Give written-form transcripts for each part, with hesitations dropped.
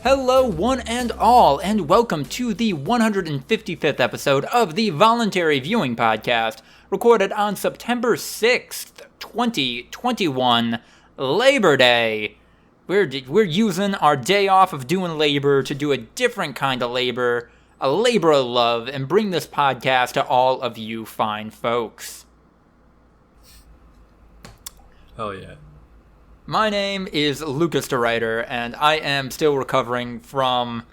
Hello, one and all, and welcome to the 155th episode of the Voluntary Viewing podcast, recorded on September 6th, 2021, Labor Day. We're using our day off of doing labor to do a different kind of labor, a labor of love, and bring this podcast to all of you fine folks. Hell yeah. My name is Lucas the Writer, and I am still recovering from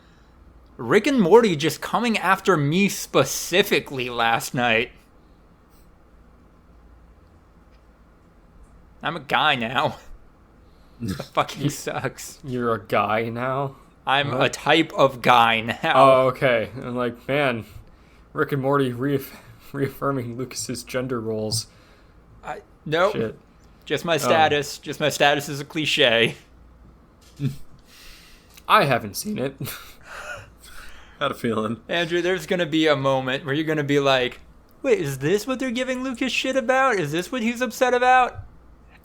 Rick and Morty just coming after me specifically last night. I'm a guy now. That fucking sucks. You're a guy now? I'm a type of guy now. Oh, okay. I'm like, man, Rick and Morty reaffirming Lucas's gender roles. Nope. Shit. Just my status. Just my status is a cliche. I haven't seen it. Had a feeling. Andrew, there's going to be a moment where you're going to be like, wait, is this what they're giving Lucas shit about? Is this what he's upset about?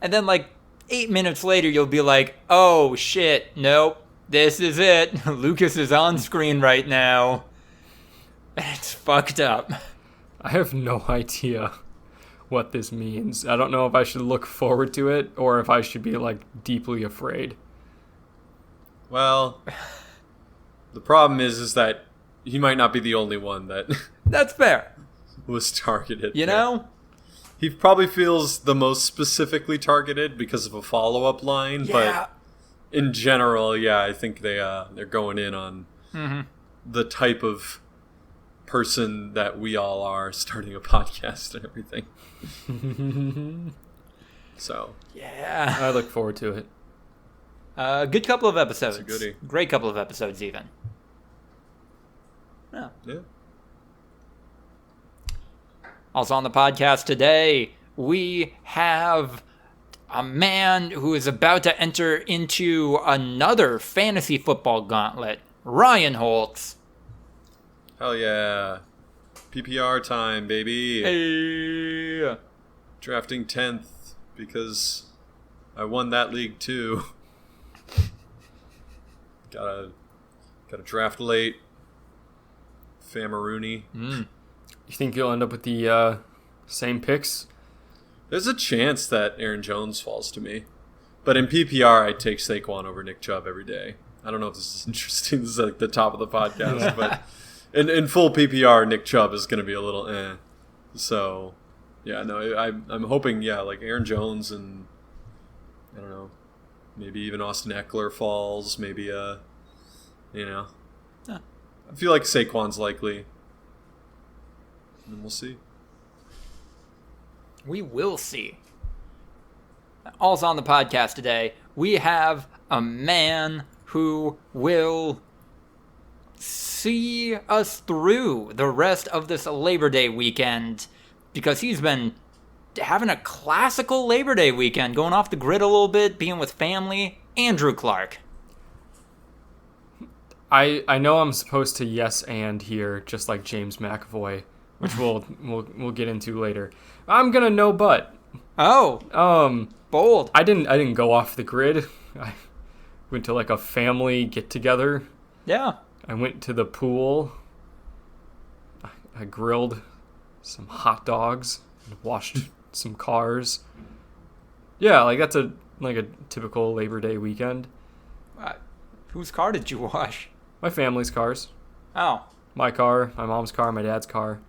And then like 8 minutes later, you'll be like, oh shit, nope, this is it. Lucas is on screen right now. It's fucked up. I have no idea what this means. I don't know if I should look forward to it or if I should be like deeply afraid. Well, the problem is that he might not be the only one that That's fair. was targeted. You know? He probably feels the most specifically targeted because of a follow-up line, Yeah. but in general, yeah, I think they're going in on the type of person that we all are starting a podcast and everything. So Yeah. I look forward to it. Good couple of episodes. It's a goodie. Great couple of episodes, even. Oh. yeah. Also on the podcast today, we have a man who is about to enter into another fantasy football gauntlet, Ryan Holtz. Hell yeah. PPR time, baby. Hey. Drafting 10th because I won that league too. Gotta draft late. Famaroonie. You think you'll end up with the same picks? There's a chance that Aaron Jones falls to me. But in PPR, I'd take Saquon over Nick Chubb every day. I don't know if this is interesting. This is like the top of the podcast. But in full PPR, Nick Chubb is going to be a little eh. So, yeah, no, I'm hoping, yeah, like Aaron Jones and, I don't know, maybe even Austin Eckler falls. Maybe, you know. Huh. I feel like Saquon's likely. And we'll see. We will see. Also on the podcast today, we have a man who will see us through the rest of this Labor Day weekend because he's been having a classical Labor Day weekend, going off the grid a little bit, being with family. Andrew Clark. I know I'm supposed to yes and here, just like James McAvoy, which we'll get into later. I'm gonna no but. Oh, bold. I didn't go off the grid. I went to like a family get together. Yeah. I went to the pool. I grilled some hot dogs and washed some cars. Yeah, like that's a typical Labor Day weekend. Whose car did you wash? My family's cars. Oh, My car, my mom's car, my dad's car.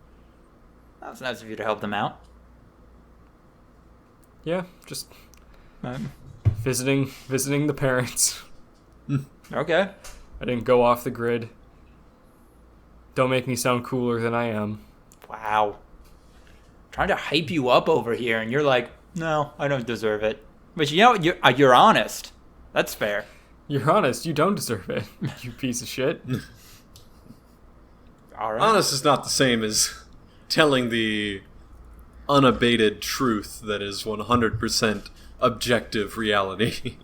that was nice of you to help them out. Yeah, just visiting the parents. Okay. I didn't go off the grid. Don't make me sound cooler than I am. Wow. Trying to hype you up over here, and you're like, no, I don't deserve it. But you know, you're honest. That's fair. You're honest, you don't deserve it, you piece of shit. All right. Honest is not the same as telling the unabated truth that is 100% objective reality.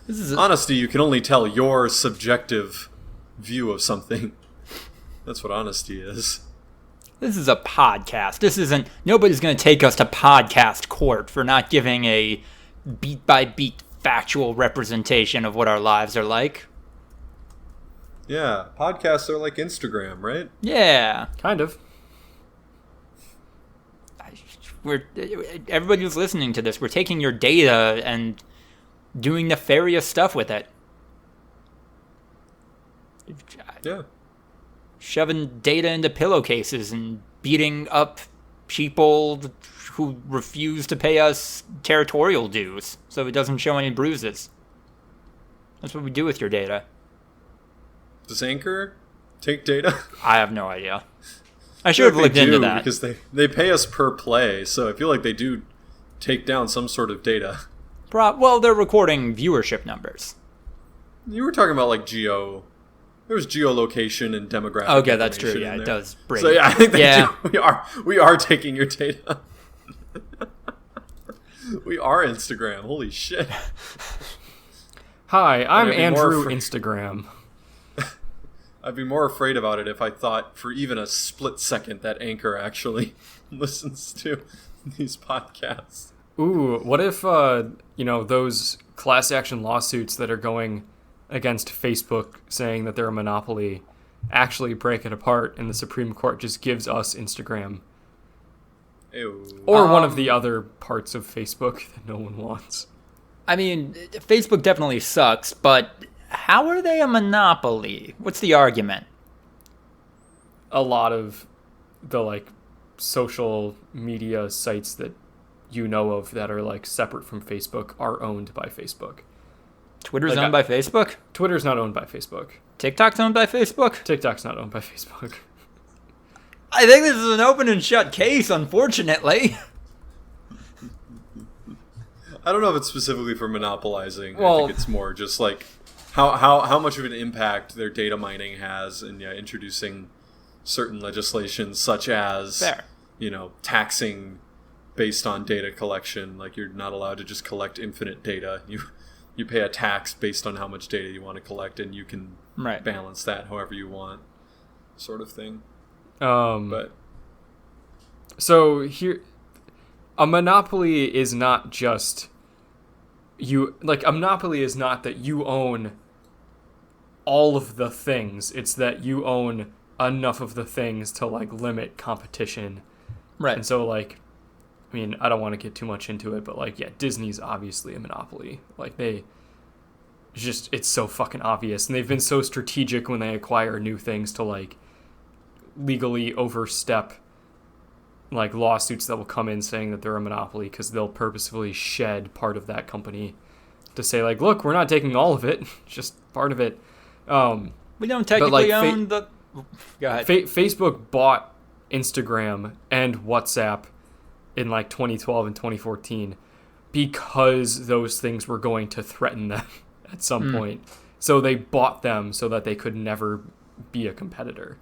This is Honesty, you can only tell your subjective view of something. That's what honesty is. This is a podcast. This isn't... Nobody's going to take us to podcast court for not giving a beat-by-beat factual representation of what our lives are like. Yeah, podcasts are like Instagram, right? Yeah. Kind of. Everybody who's listening to this, we're taking your data and doing nefarious stuff with it. Yeah. Shoving data into pillowcases and beating up people who refuse to pay us territorial dues so it doesn't show any bruises. That's what we do with your data. Does Anchor take data? I have no idea. I should have looked into that. Because they pay us per play, so I feel like they do take down some sort of data. Well, they're recording viewership numbers. You were talking about like geo. There was geolocation and demographic. Okay, that's true. Yeah, it does break. So yeah, I think they do. We are taking your data. We are Instagram. Holy shit. Hi, I'm Andrew Instagram. I'd be more afraid about it if I thought for even a split second that Anchor actually listens to these podcasts. Ooh, what if those class action lawsuits that are going against Facebook saying that they're a monopoly actually break it apart and the Supreme Court just gives us Instagram? Ew. Or one of the other parts of Facebook that no one wants. I mean, Facebook definitely sucks, but how are they a monopoly? What's the argument? A lot of the social media sites that you know of that are separate from Facebook are owned by Facebook. Twitter's owned by Facebook? Twitter's not owned by Facebook. TikTok's owned by Facebook? TikTok's not owned by Facebook. I think this is an open and shut case, unfortunately. I don't know if it's specifically for monopolizing. Well, I think it's more just how much of an impact their data mining has in introducing certain legislation such as taxing based on data collection. Like you're not allowed to just collect infinite data. You pay a tax based on how much data you want to collect, and you can balance that however you want, sort of thing. But so here, a monopoly is not just a monopoly is not that you own all of the things. It's that you own enough of the things to limit competition. Right. And so I don't want to get too much into it, but Disney's obviously a monopoly. It's so fucking obvious, and they've been so strategic when they acquire new things to legally overstep lawsuits that will come in saying that they're a monopoly because they'll purposefully shed part of that company to say look, we're not taking all of it, just part of it. We don't technically own the... Go ahead. Facebook bought Instagram and WhatsApp in 2012 and 2014 because those things were going to threaten them at some point. So they bought them so that they could never be a competitor.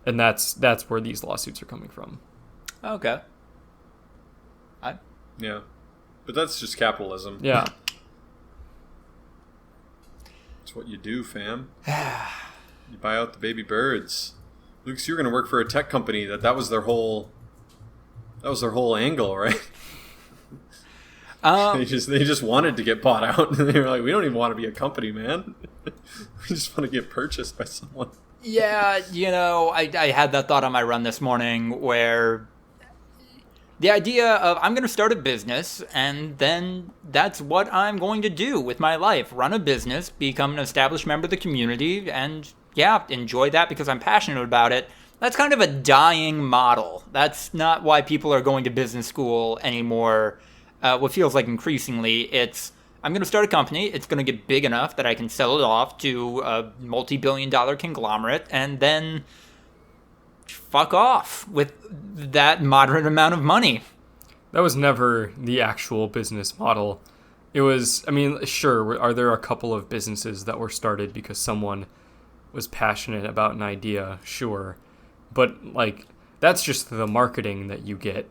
And that's where these lawsuits are coming from. Okay. Yeah. But that's just capitalism. Yeah. It's what you do, fam. You buy out the baby birds. Lucas, you're going to work for a tech company that was their whole angle, right? They just wanted to get bought out, and they were like, we don't even want to be a company, man. We just want to get purchased by someone. Yeah, I had that thought on my run this morning where the idea of I'm going to start a business and then that's what I'm going to do with my life. Run a business, become an established member of the community, and enjoy that because I'm passionate about it. That's kind of a dying model. That's not why people are going to business school anymore. What feels like increasingly, it's I'm going to start a company. It's going to get big enough that I can sell it off to a multi-billion-dollar conglomerate and then fuck off with that moderate amount of money. That was never the actual business model. It was, sure, are there a couple of businesses that were started because someone was passionate about an idea? Sure. But, that's just the marketing that you get.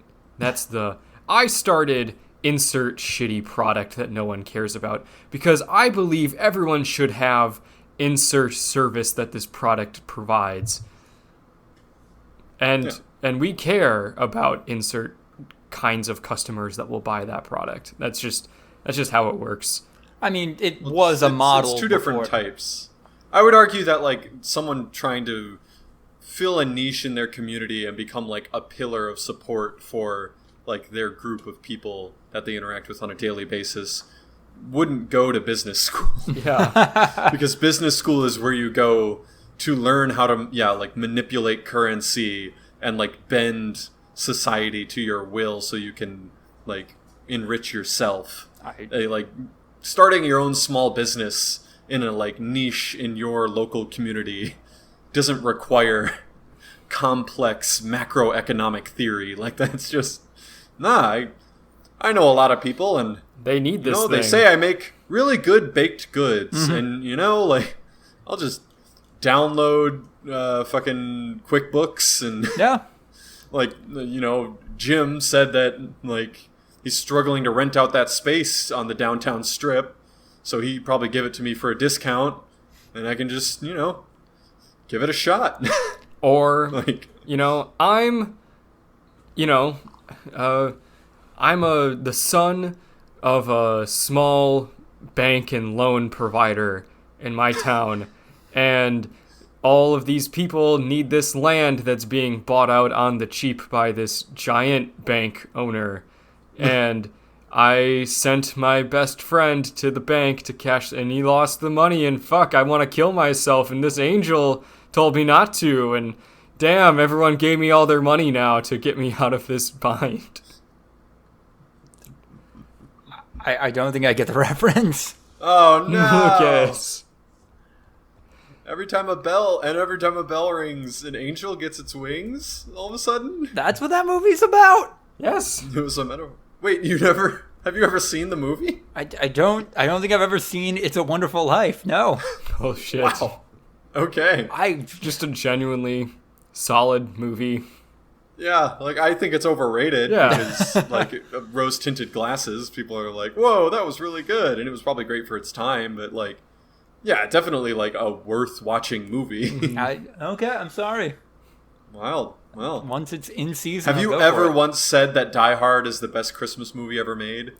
I started insert shitty product that no one cares about because I believe everyone should have insert service that this product provides. And we care about insert kinds of customers that will buy that product. That's just how it works. It was a model. It's two different types. I would argue that like someone trying to fill a niche in their community and become like a pillar of support for like their group of people that they interact with on a daily basis wouldn't go to business school. Yeah. Because business school is where you go to learn how to like manipulate currency and like bend society to your will so you can like enrich yourself. Like starting your own small business in a like niche in your local community doesn't require complex macroeconomic theory. Like that's just I know a lot of people and they need this thing. They say I make really good baked goods and like I'll just download fucking QuickBooks and like Jim said that like he's struggling to rent out that space on the downtown strip, so he probably give it to me for a discount and I can just give it a shot. Or like I'm the son of a small bank and loan provider in my town, and all of these people need this land that's being bought out on the cheap by this giant bank owner. And I sent my best friend to the bank to cash, and he lost the money, and fuck, I want to kill myself, and this angel told me not to, and damn, everyone gave me all their money now to get me out of this bind. I don't think I get the reference. Oh no! Lucas. Every time a bell rings, an angel gets its wings. All of a sudden, that's what that movie's about. Yes, it was a metaphor. Wait, have you ever seen the movie? I don't think I've ever seen It's a Wonderful Life. No. Oh shit. Wow. Okay. Just a genuinely solid movie. Yeah, like I think it's overrated because like rose-tinted glasses, people are like, "Whoa, that was really good," and it was probably great for its time. But like, yeah, definitely like a worth watching movie. Okay, I'm sorry. Wild. Well, once it's in season, have you ever once said that Die Hard is the best Christmas movie ever made?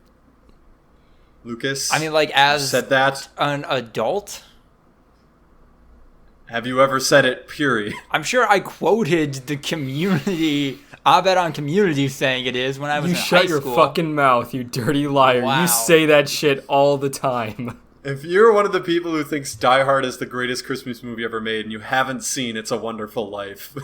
Lucas? I mean, like, as said that an adult? Have you ever said it, Puri? I'm sure I quoted the Community, op-ed on Community saying it is when I was in high school. You shut your fucking mouth, you dirty liar. Wow. You say that shit all the time. If you're one of the people who thinks Die Hard is the greatest Christmas movie ever made and you haven't seen It's a Wonderful Life,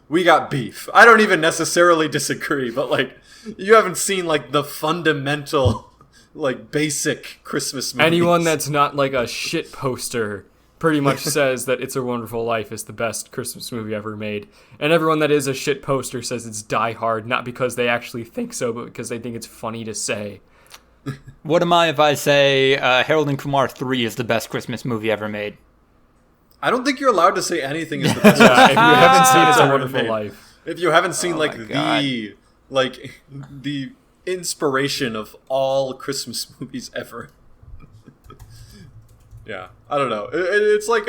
we got beef. I don't even necessarily disagree, but like, you haven't seen like the fundamental, like basic Christmas movies. Anyone that's not like a shit poster pretty much says that It's a Wonderful Life is the best Christmas movie ever made. And everyone that is a shit poster says it's Die Hard, not because they actually think so, but because they think it's funny to say. What am I if I say Harold and Kumar 3 is the best Christmas movie ever made? I don't think you're allowed to say anything is the best. Yeah, if you haven't seen It's a Wonderful Life. If you haven't seen the inspiration of all Christmas movies ever. Yeah, I don't know. It's like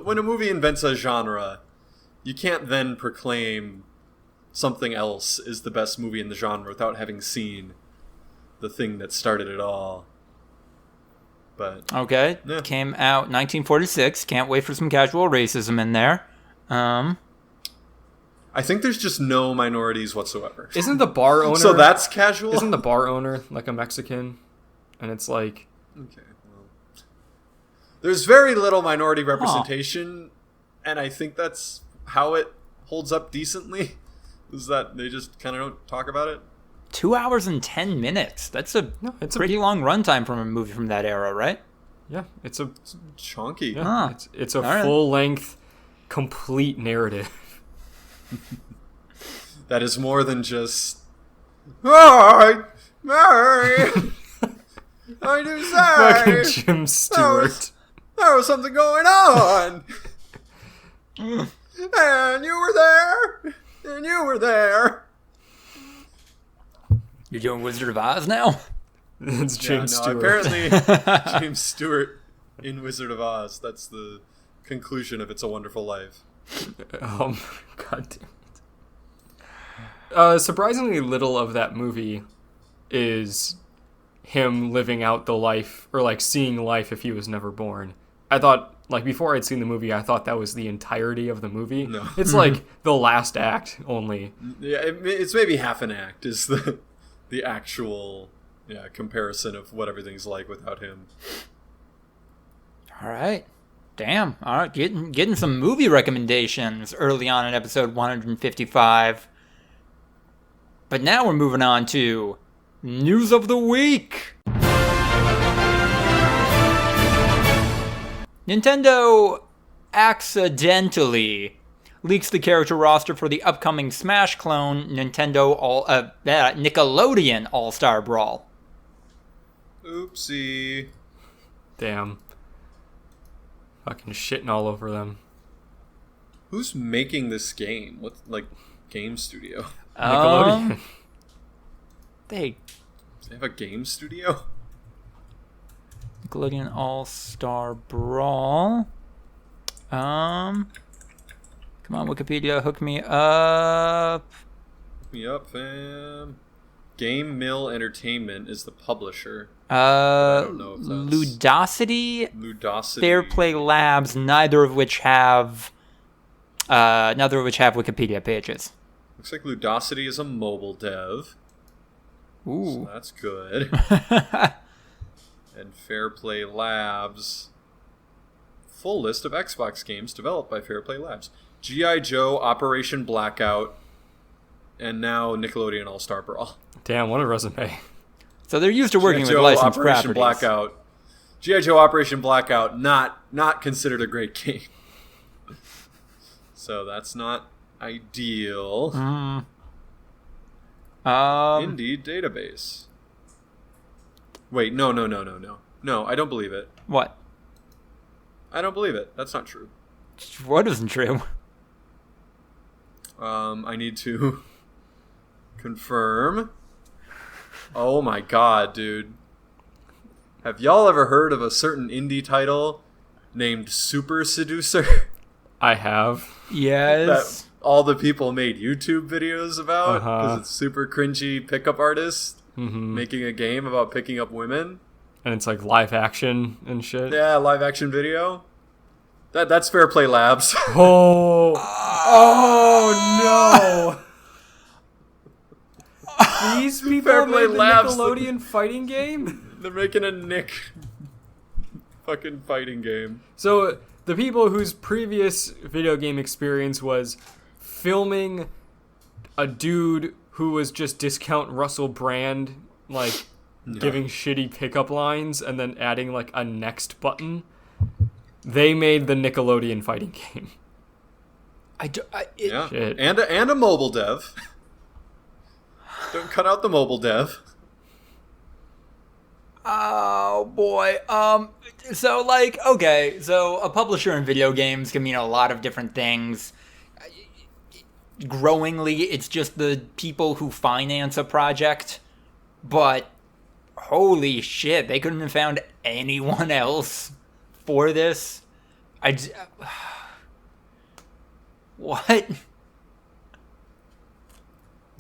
when a movie invents a genre, you can't then proclaim something else is the best movie in the genre without having seen the thing that started it all. But okay, yeah. Came out 1946. Can't wait for some casual racism in there. I think there's just no minorities whatsoever. Isn't the bar owner... So that's casual? Isn't the bar owner like a Mexican? And it's like... Okay. There's very little minority representation, and I think that's how it holds up decently, is that they just kind of don't talk about it. 2 hours and 10 minutes. That's a pretty long runtime from a movie from that era, right? Yeah, it's chunky. Yeah, it's a full-length, complete narrative. That is more than just... I do say... Fucking Jim Stewart. There was something going on. And you were there. And you were there. You're doing Wizard of Oz now? It's James Stewart. Apparently, James Stewart in Wizard of Oz. That's the conclusion of It's a Wonderful Life. God damn it. Surprisingly little of that movie is him living out the life, or like seeing life if he was never born. I thought like before I'd seen the movie, I thought that was the entirety of the movie. No. It's like the last act only. Yeah, it's maybe half an act is the actual comparison of what everything's like without him. All right. Damn. All right. Getting some movie recommendations early on in episode 155. But now we're moving on to News of the Week. Nintendo accidentally leaks the character roster for the upcoming Smash clone Nickelodeon All-Star Brawl. Oopsie. Damn. Fucking shitting all over them. Who's making this game? What, like, game studio? Nickelodeon. They have a game studio? Nickelodeon All-Star Brawl. Come on, Wikipedia, hook me up. Hook me up, fam. Game Mill Entertainment is the publisher. I don't know if that's... Ludosity, Ludosity, Fair Play Labs, neither of which have Wikipedia pages. Looks like Ludosity is a mobile dev. Ooh. So that's good. And Fair Play Labs. Full list of Xbox games developed by Fair Play Labs. G.I. Joe, Operation Blackout, and now Nickelodeon All-Star Brawl. Damn, what a resume. So they're used to working with Joe, licensed Operation properties. Blackout. G.I. Joe Operation Blackout, not considered a great game. So that's not ideal. Indie database. Wait, no. No, I don't believe it. What? I don't believe it. That's not true. What isn't true? I need to confirm. Oh my god, dude. Have y'all ever heard of a certain indie title named Super Seducer? I have. Yes. That all the people made YouTube videos about because Uh-huh. it's super cringy pickup artist making a game about picking up women. And it's like live action and shit. Yeah, live action video. That's Fair Play Labs. Oh. Oh no. These people Fair Play made the Labs. Nickelodeon fighting game? They're making a Nick fucking fighting game. So the people whose previous video game experience was filming a dude who was just discount Russell Brand, like giving shitty pickup lines and then adding like a next button. They made the Nickelodeon fighting game. Yeah, Shit. and a mobile dev. Don't cut out the mobile dev. Oh boy. So like, okay, so a publisher in video games can mean a lot of different things. Growingly, it's just the people who finance a project, but holy shit, they couldn't have found anyone else for this. What?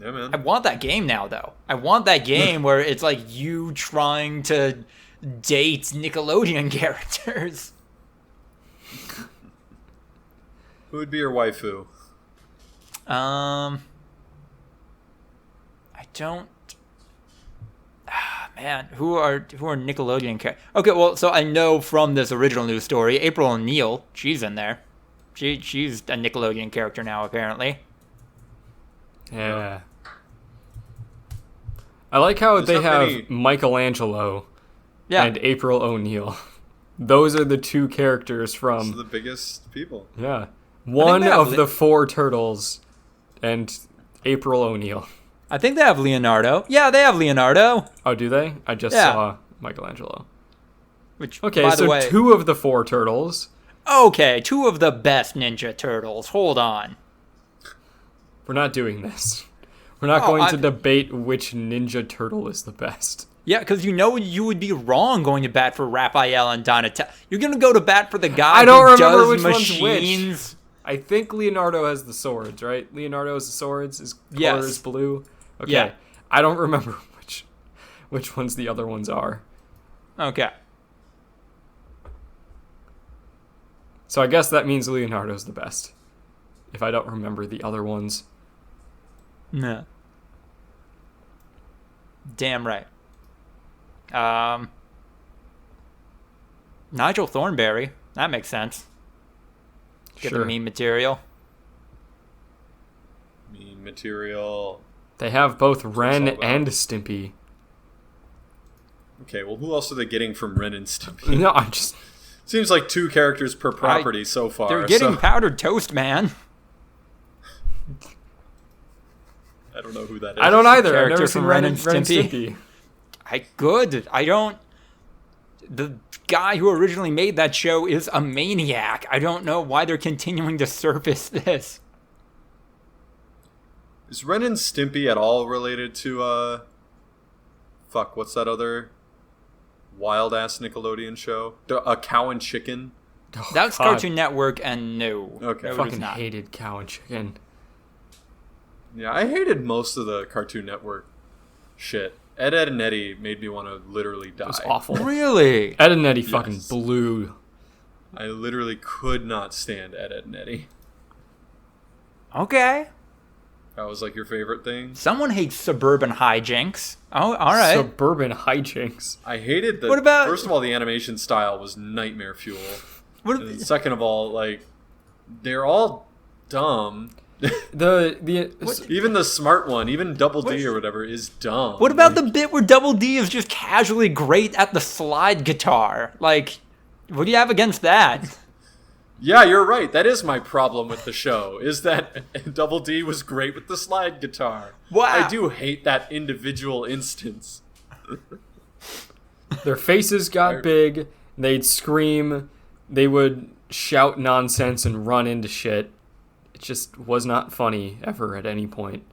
Yeah, man. I want that game now, though. I want that game where it's like you trying to date Nickelodeon characters. Who would be your waifu? I don't. Man, who are Nickelodeon characters? Okay, well, so I know from this original news story, April O'Neil, she's in there. She's a Nickelodeon character now, apparently. Yeah. I like how There's they not have many- Michelangelo Yeah. and April O'Neil. Those are the two characters Those are from... the biggest people. Yeah. One they have of the four turtles and April O'Neil. I think they have Leonardo. Yeah, they have Leonardo. Oh, do they? I just Yeah. saw Michelangelo. Which, Okay, by so the way, two of the four turtles. okay, two of the best Ninja Turtles. Hold on. We're not doing this. We're not Oh, going to debate which Ninja Turtle is the best. Yeah, because you know you would be wrong going to bat for Raphael and Donatello. You're going to go to bat for the guy I don't who remember does which one's which. machines. I think Leonardo has the swords, right? Leonardo has the swords. His color Yes. is blue. Okay. Yeah. I don't remember which ones the other ones are. Okay. So I guess that means Leonardo's the best. If I don't remember the other ones. No. Damn right. Nigel Thornberry. That makes sense. Get Sure. the meme material. Mean material. They have both Ren all about. and Stimpy. Okay, well, who else are they getting from Ren and Stimpy? No, I'm just... Seems like 2 characters per property so far. They're getting so powdered toast, man. I don't know who that is. I don't either. I've Character never from seen Ren and Stimpy. Stimpy. I don't... The guy who originally made that show is a maniac. I don't know why they're continuing to surface this. Is Ren and Stimpy at all related to, fuck, what's that other wild-ass Nickelodeon show? A Cow and Chicken? Oh, That's God. Cartoon Network, and no. Okay. No, it is Fucking not. hated Cow and Chicken. Yeah, I hated most of the Cartoon Network shit. Ed, Edd and Eddy made me want to literally die. It was awful. Really? Ed and Eddy fucking Yes. blew. I literally could not stand Ed, Edd and Eddy. Okay. That was like your favorite thing? Someone hates suburban hijinks. Oh, all right. Suburban hijinks. I hated the... What about- First of all, the animation style was nightmare fuel. What And second of all, like, they're all dumb. Even the smart one, even Double D or whatever, is dumb. What about the bit where Double D is just casually great at the slide guitar? Like, what do you have against that? Yeah, you're right. That is my problem with the show, is that Double D was great with the slide guitar. Wow. I do hate that individual instance. Their faces got big. They'd scream. They would shout nonsense and run into shit. It just was not funny ever at any point.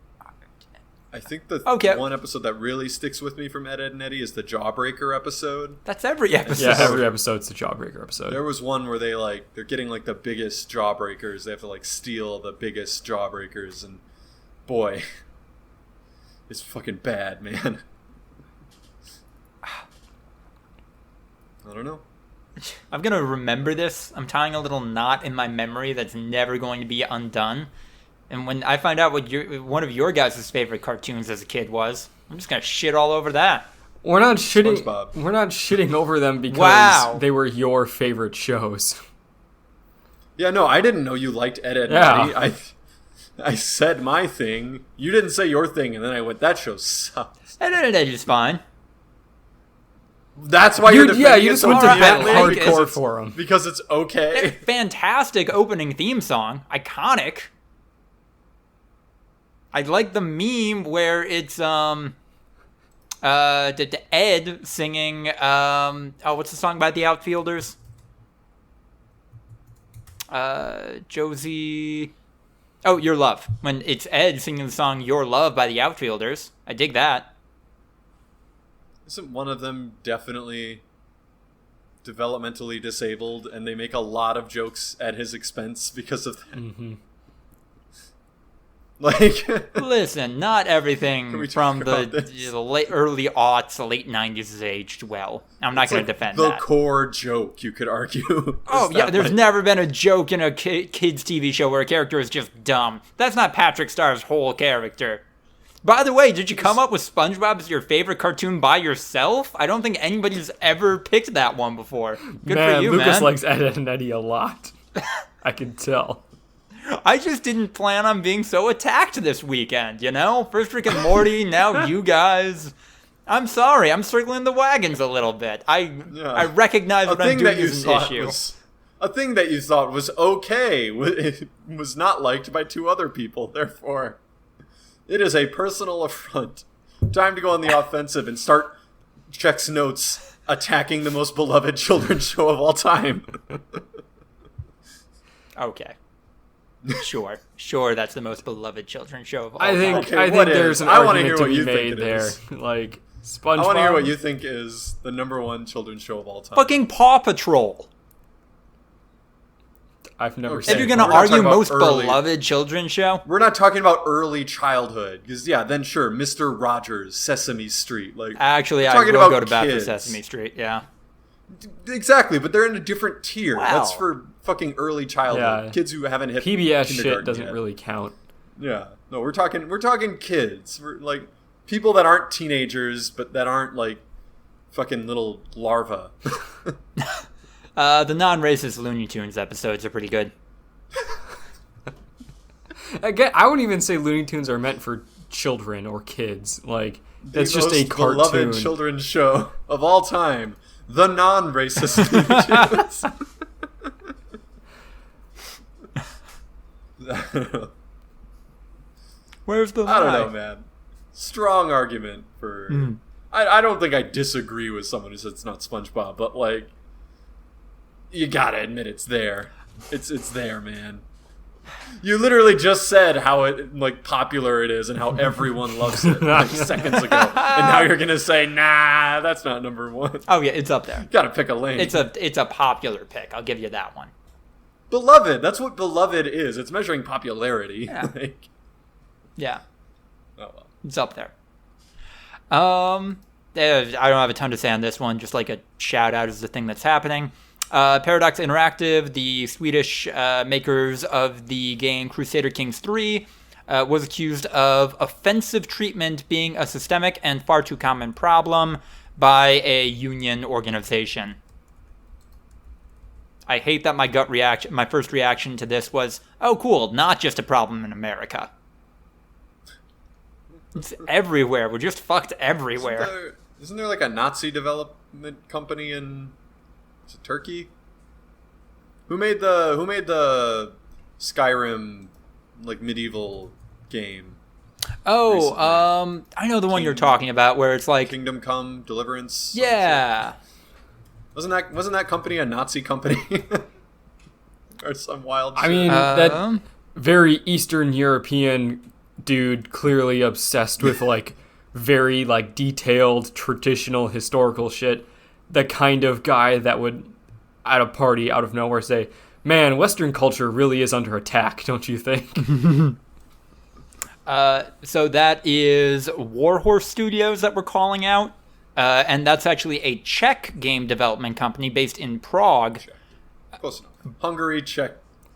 I think the Okay. one episode that really sticks with me from Ed, Edd and Eddy is the Jawbreaker episode. That's every episode. Yeah, every episode's the Jawbreaker episode. There was one where they're getting like the biggest Jawbreakers. They have to like steal the biggest Jawbreakers, and boy, it's fucking bad, man. I don't know. I'm going to remember this. I'm tying a little knot in my memory that's never going to be undone. And when I find out what one of your guys' favorite cartoons as a kid was, I'm just going to shit all over that. We're not shitting. SpongeBob. We're not shitting over them because Wow. they were your favorite shows. Yeah, no, I didn't know you liked Ed, Edd and Yeah. Eddy. I said my thing. You didn't say your thing, and then I went, that show sucks. And it is fine. That's why you're defending you it just so went to bat vehemently, because hardcore it's- for them. Because it's okay. Fantastic opening theme song. Iconic. I like the meme where it's Ed singing what's the song by the Outfielders? Josie. Oh, Your Love. When it's Ed singing the song Your Love by the Outfielders. I dig that. Isn't one of them definitely developmentally disabled, and they make a lot of jokes at his expense because of that? Mm-hmm. Like, Listen, not Can everything we from talk the, about this? the late early aughts, late 90s is aged well. I'm not it's going like to defend the that. core joke, you could argue. Oh, Is yeah, that, there's like- never been a joke in a kid's TV show where a character is just dumb. That's not Patrick Starr's whole character. By the way, did you come up with SpongeBob as your favorite cartoon by yourself? I don't think anybody's ever picked that one before. Good for you, Lucas man. likes Ed, Edd and Eddy a lot. I can tell. I just didn't plan on being so attacked this weekend, you know? First Rick and Morty, now you guys. I'm sorry, I'm circling the wagons a little bit. I recognize a what I'm thing doing that you is an thought issue. was a thing that you thought was okay was not liked by 2 other people. Therefore, it is a personal affront. Time to go on the offensive and start checks notes attacking the most beloved children's show of all time. Okay. Sure, that's the most beloved children's show of all I think Okay, I think what there's is? an I wanna argument hear to what be you think made it there. is. Like SpongeBob. I want to hear what you think is the #1 children's show of all time. Fucking Paw Patrol. I've never Okay. seen. If you're it. gonna we're not argue talking about most early- beloved children's show, We're not talking about early childhood, because then sure, Mr. Rogers, Sesame Street, like actually, I talking will about go to bat for kids. Sesame Street. Yeah. Exactly, but they're in a different tier. Wow. That's for fucking early childhood. Yeah. Kids who haven't hit PBS shit kindergarten doesn't yet. really count. Yeah. No, we're talking kids. We're like people that aren't teenagers, but that aren't like fucking little larvae. The non-racist Looney Tunes episodes are pretty good. Again, I wouldn't even say Looney Tunes are meant for children or kids. Like, that's just a most cartoon. beloved children's show of all time, the non-racist Looney Tunes. Where's the lie? I don't know, man. Strong argument for. I don't think I disagree with someone who says it's not SpongeBob, but like, you gotta admit it's there. It's there, man. You literally just said how like popular it is and how everyone loves it like seconds ago, and now you're gonna say, nah, that's not number one. Oh yeah, it's up there. Gotta pick a lane. It's a popular pick. I'll give you that one. Beloved. That's what beloved is. It's measuring popularity. Yeah. Like, Yeah, oh well. it's up there. I don't have a ton to say on this one. Just like a shout out is the thing that's happening. Paradox Interactive, the Swedish makers of the game Crusader Kings 3, was accused of offensive treatment being a systemic and far too common problem by a union organization. I hate that my first reaction to this was, oh cool, not just a problem in America. It's everywhere. We're just fucked everywhere. Isn't there like a Nazi development company in Turkey? Who made the Skyrim like medieval game? Oh, recently? I know the one you're talking about, where it's like, Kingdom Come Deliverance. yeah, Wasn't that company a Nazi company? Or some wild shit? I mean, that very Eastern European dude clearly obsessed with like very like detailed traditional historical shit. The kind of guy that would at a party out of nowhere say, man, Western culture really is under attack, don't you think? So that is Warhorse Studios that we're calling out. And that's actually a Czech game development company based in Prague. Close enough. Hungary, Czech.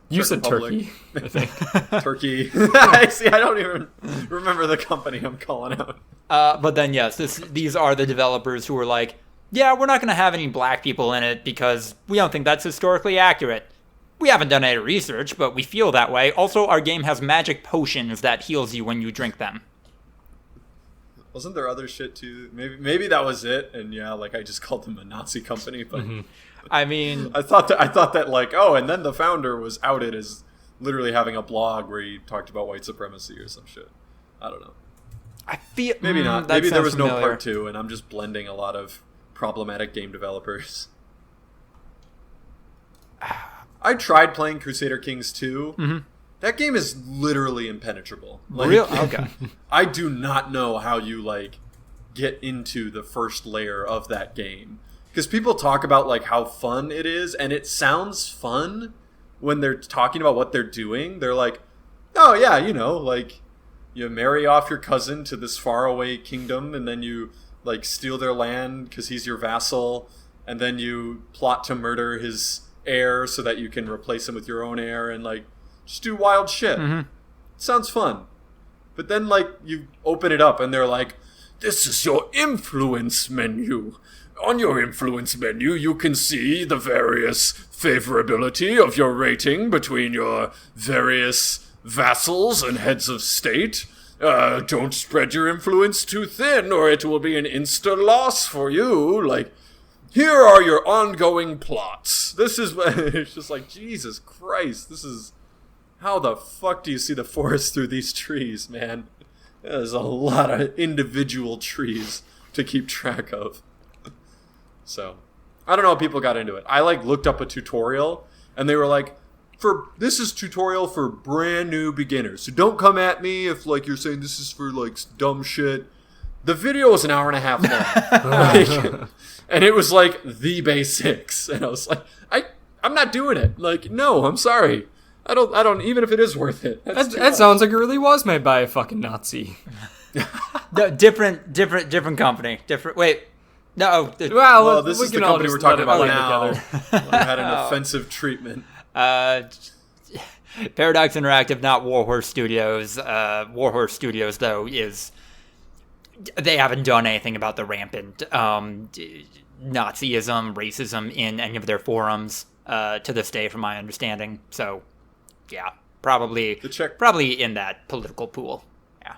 You Czech said Republic. Turkey, I think. Turkey. See, I don't even remember the company I'm calling out. But then, yes, these are the developers who were like, yeah, we're not going to have any black people in it because we don't think that's historically accurate. We haven't done any research, but we feel that way. Also, our game has magic potions that heals you when you drink them. Wasn't there other shit too? Maybe that was it. And yeah, like I just called them a Nazi company, but I mean, I thought that like, oh, and then the founder was outed as literally having a blog where he talked about white supremacy or some shit. I don't know. I feel Maybe not. that Maybe there sounds was no familiar. part two, and I'm just blending a lot of problematic game developers. I tried playing Crusader Kings 2. Mm-hmm. That game is literally impenetrable. Like, Real? Okay. I do not know how you like get into the first layer of that game, because people talk about like how fun it is, and it sounds fun when they're talking about what they're doing. They're like, oh yeah, you know, like you marry off your cousin to this faraway kingdom, and then you like steal their land because he's your vassal, and then you plot to murder his heir so that you can replace him with your own heir, and like just do wild shit. Mm-hmm. Sounds fun. But then like you open it up and they're like, this is your influence menu. On your influence menu, you can see the various favorability of your rating between your various vassals and heads of state. Don't spread your influence too thin or it will be an insta loss for you. Like, here are your ongoing plots. This is, it's just like, Jesus Christ, this is, how the fuck do you see the forest through these trees, man? There's a lot of individual trees to keep track of. So, I don't know how people got into it. I like looked up a tutorial and they were like, this is tutorial for brand new beginners. So don't come at me if like you're saying this is for like dumb shit. The video was an hour and a half long. Like, and it was like the basics. And I was like, I'm not doing it. Like, no, I'm sorry. I don't, even if it is worth it. That sounds like it really was made by a fucking Nazi. No, different company. Wait. No. Well, this we is the can all company just we're talking let it about blend now. together. We had an offensive treatment. Paradox Interactive, not Warhorse Studios. Warhorse Studios, though, they haven't done anything about the rampant Nazism, racism in any of their forums to this day, from my understanding. So, yeah, probably in that political pool. Yeah.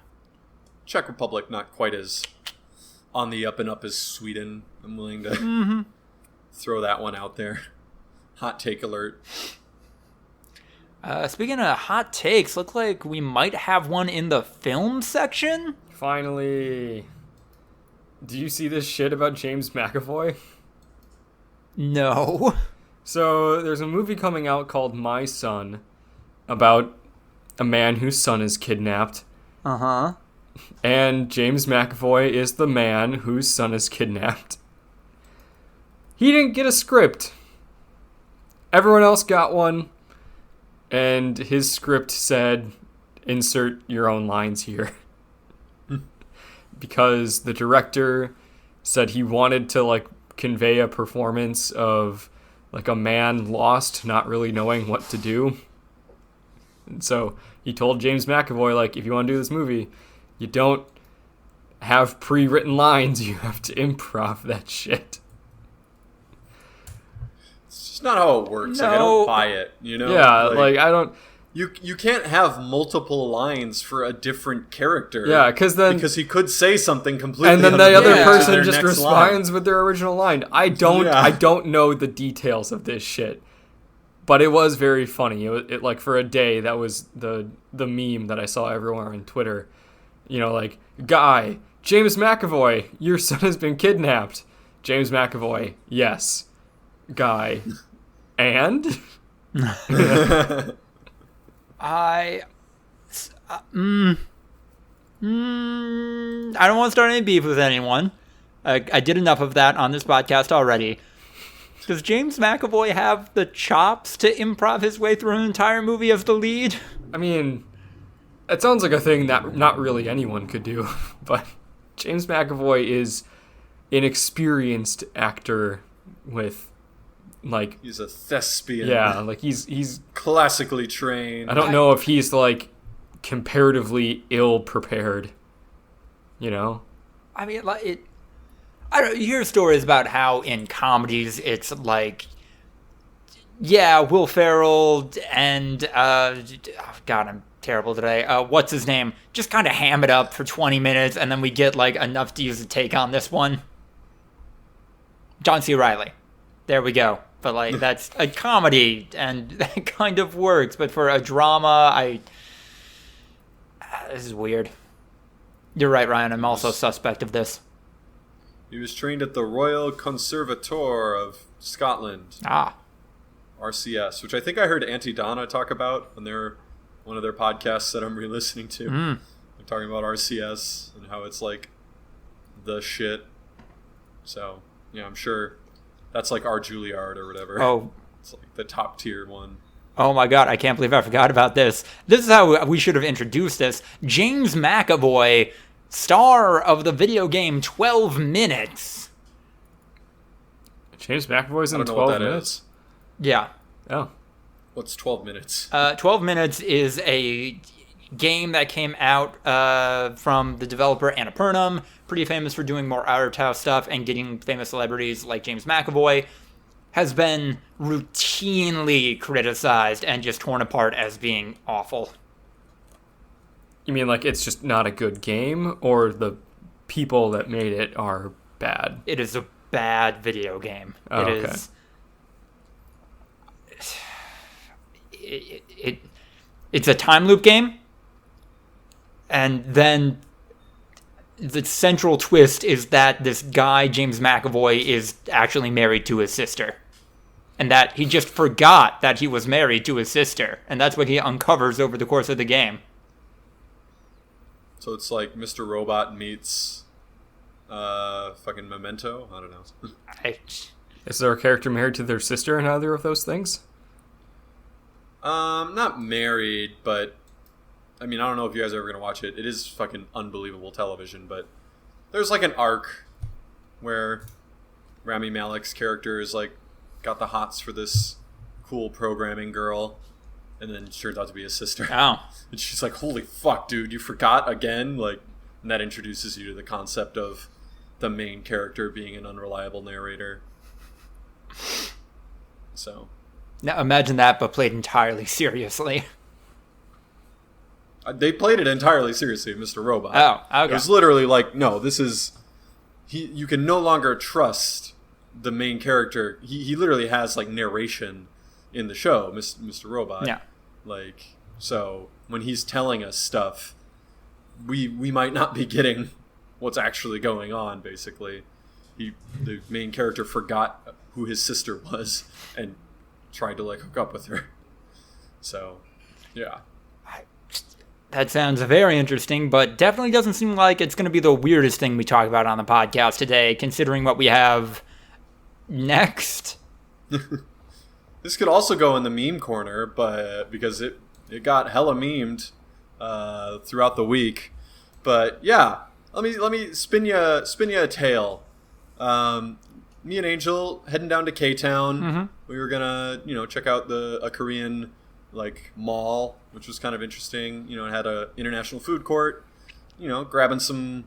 Czech Republic, not quite as on the up and up as Sweden. I'm willing to throw that one out there. Hot take alert. Speaking of hot takes, look like we might have one in the film section. Finally. Do you see this shit about James McAvoy? No. So there's a movie coming out called My Son about a man whose son is kidnapped. Uh-huh. And James McAvoy is the man whose son is kidnapped. He didn't get a script. Everyone else got one. And his script said, insert your own lines here. Because the director said he wanted to, convey a performance of, a man lost, not really knowing what to do. And so he told James McAvoy, if you want to do this movie, you don't have pre-written lines. You have to improv that shit. It's just not how it works. No. I don't buy it, you know? Yeah, I don't... You can't have multiple lines for a different character. Yeah, because he could say something completely, and then the other unrelated to person their just next responds line. with their original line. I don't know the details of this shit, but it was very funny. It for a day, that was the meme that I saw everywhere on Twitter. Guy, James McAvoy, your son has been kidnapped. James McAvoy, yes. Guy, and. I don't want to start any beef with anyone. I did enough of that on this podcast already. Does James McAvoy have the chops to improv his way through an entire movie as the lead? I mean, it sounds like a thing that not really anyone could do, but James McAvoy is an experienced actor with, he's a thespian. Yeah, he's classically trained. I don't know if he's, comparatively ill-prepared, you know? I mean, you hear stories about how in comedies it's Will Ferrell and, God, I'm terrible today. What's his name? Just kind of ham it up for 20 minutes, and then we get, enough to use a take on this one. John C. Reilly. There we go. But, that's a comedy, and that kind of works. But for a drama, this is weird. You're right, Ryan. I'm also suspect of this. He was trained at the Royal Conservatoire of Scotland. RCS, which I think I heard Auntie Donna talk about on one of their podcasts that I'm re-listening to. They're talking about RCS and how it's, the shit. So, yeah, I'm sure that's our Juilliard or whatever. Oh. It's the top tier one. Oh my god, I can't believe I forgot about this. This is how we should have introduced this. James McAvoy, star of the video game 12 Minutes. James McAvoy's in 12 Minutes? Yeah. Oh. What's 12 Minutes? 12 Minutes is a game that came out from the developer Annapurnum, pretty famous for doing more Outer House stuff and getting famous celebrities like James McAvoy, has been routinely criticized and just torn apart as being awful. You mean it's just not a good game, or the people that made it are bad? It is a bad video game. Oh, it okay. is... It's a time loop game, and then the central twist is that this guy, James McAvoy, is actually married to his sister. And that he just forgot that he was married to his sister. And that's what he uncovers over the course of the game. So it's Mr. Robot meets fucking Memento? I don't know. Is there a character married to their sister in either of those things? Not married, but I mean, I don't know if you guys are ever going to watch it. It is fucking unbelievable television, but there's an arc where Rami Malek's character is got the hots for this cool programming girl, and then she turns out to be his sister. Oh. And she's like, holy fuck, dude, you forgot again? Like, and that introduces you to the concept of the main character being an unreliable narrator. So. Now imagine that, but played entirely seriously. They played it entirely seriously, Mr. Robot. Oh, okay. It was literally like, no, this is... You can no longer trust the main character. He literally has, like, narration in the show, Mr. Robot. Yeah. Like, so when he's telling us stuff, we might not be getting what's actually going on, basically. The main character forgot who his sister was and tried to, like, hook up with her. So, yeah. That sounds very interesting, but definitely doesn't seem like it's going to be the weirdest thing we talk about on the podcast today, considering what we have next. This could also go in the meme corner, but because it got hella memed throughout the week. But yeah, let me spin you a tale. Me and Angel heading down to K-Town. Mm-hmm. We were gonna check out a Korean like mall, which was kind of interesting. It had a international food court. Grabbing some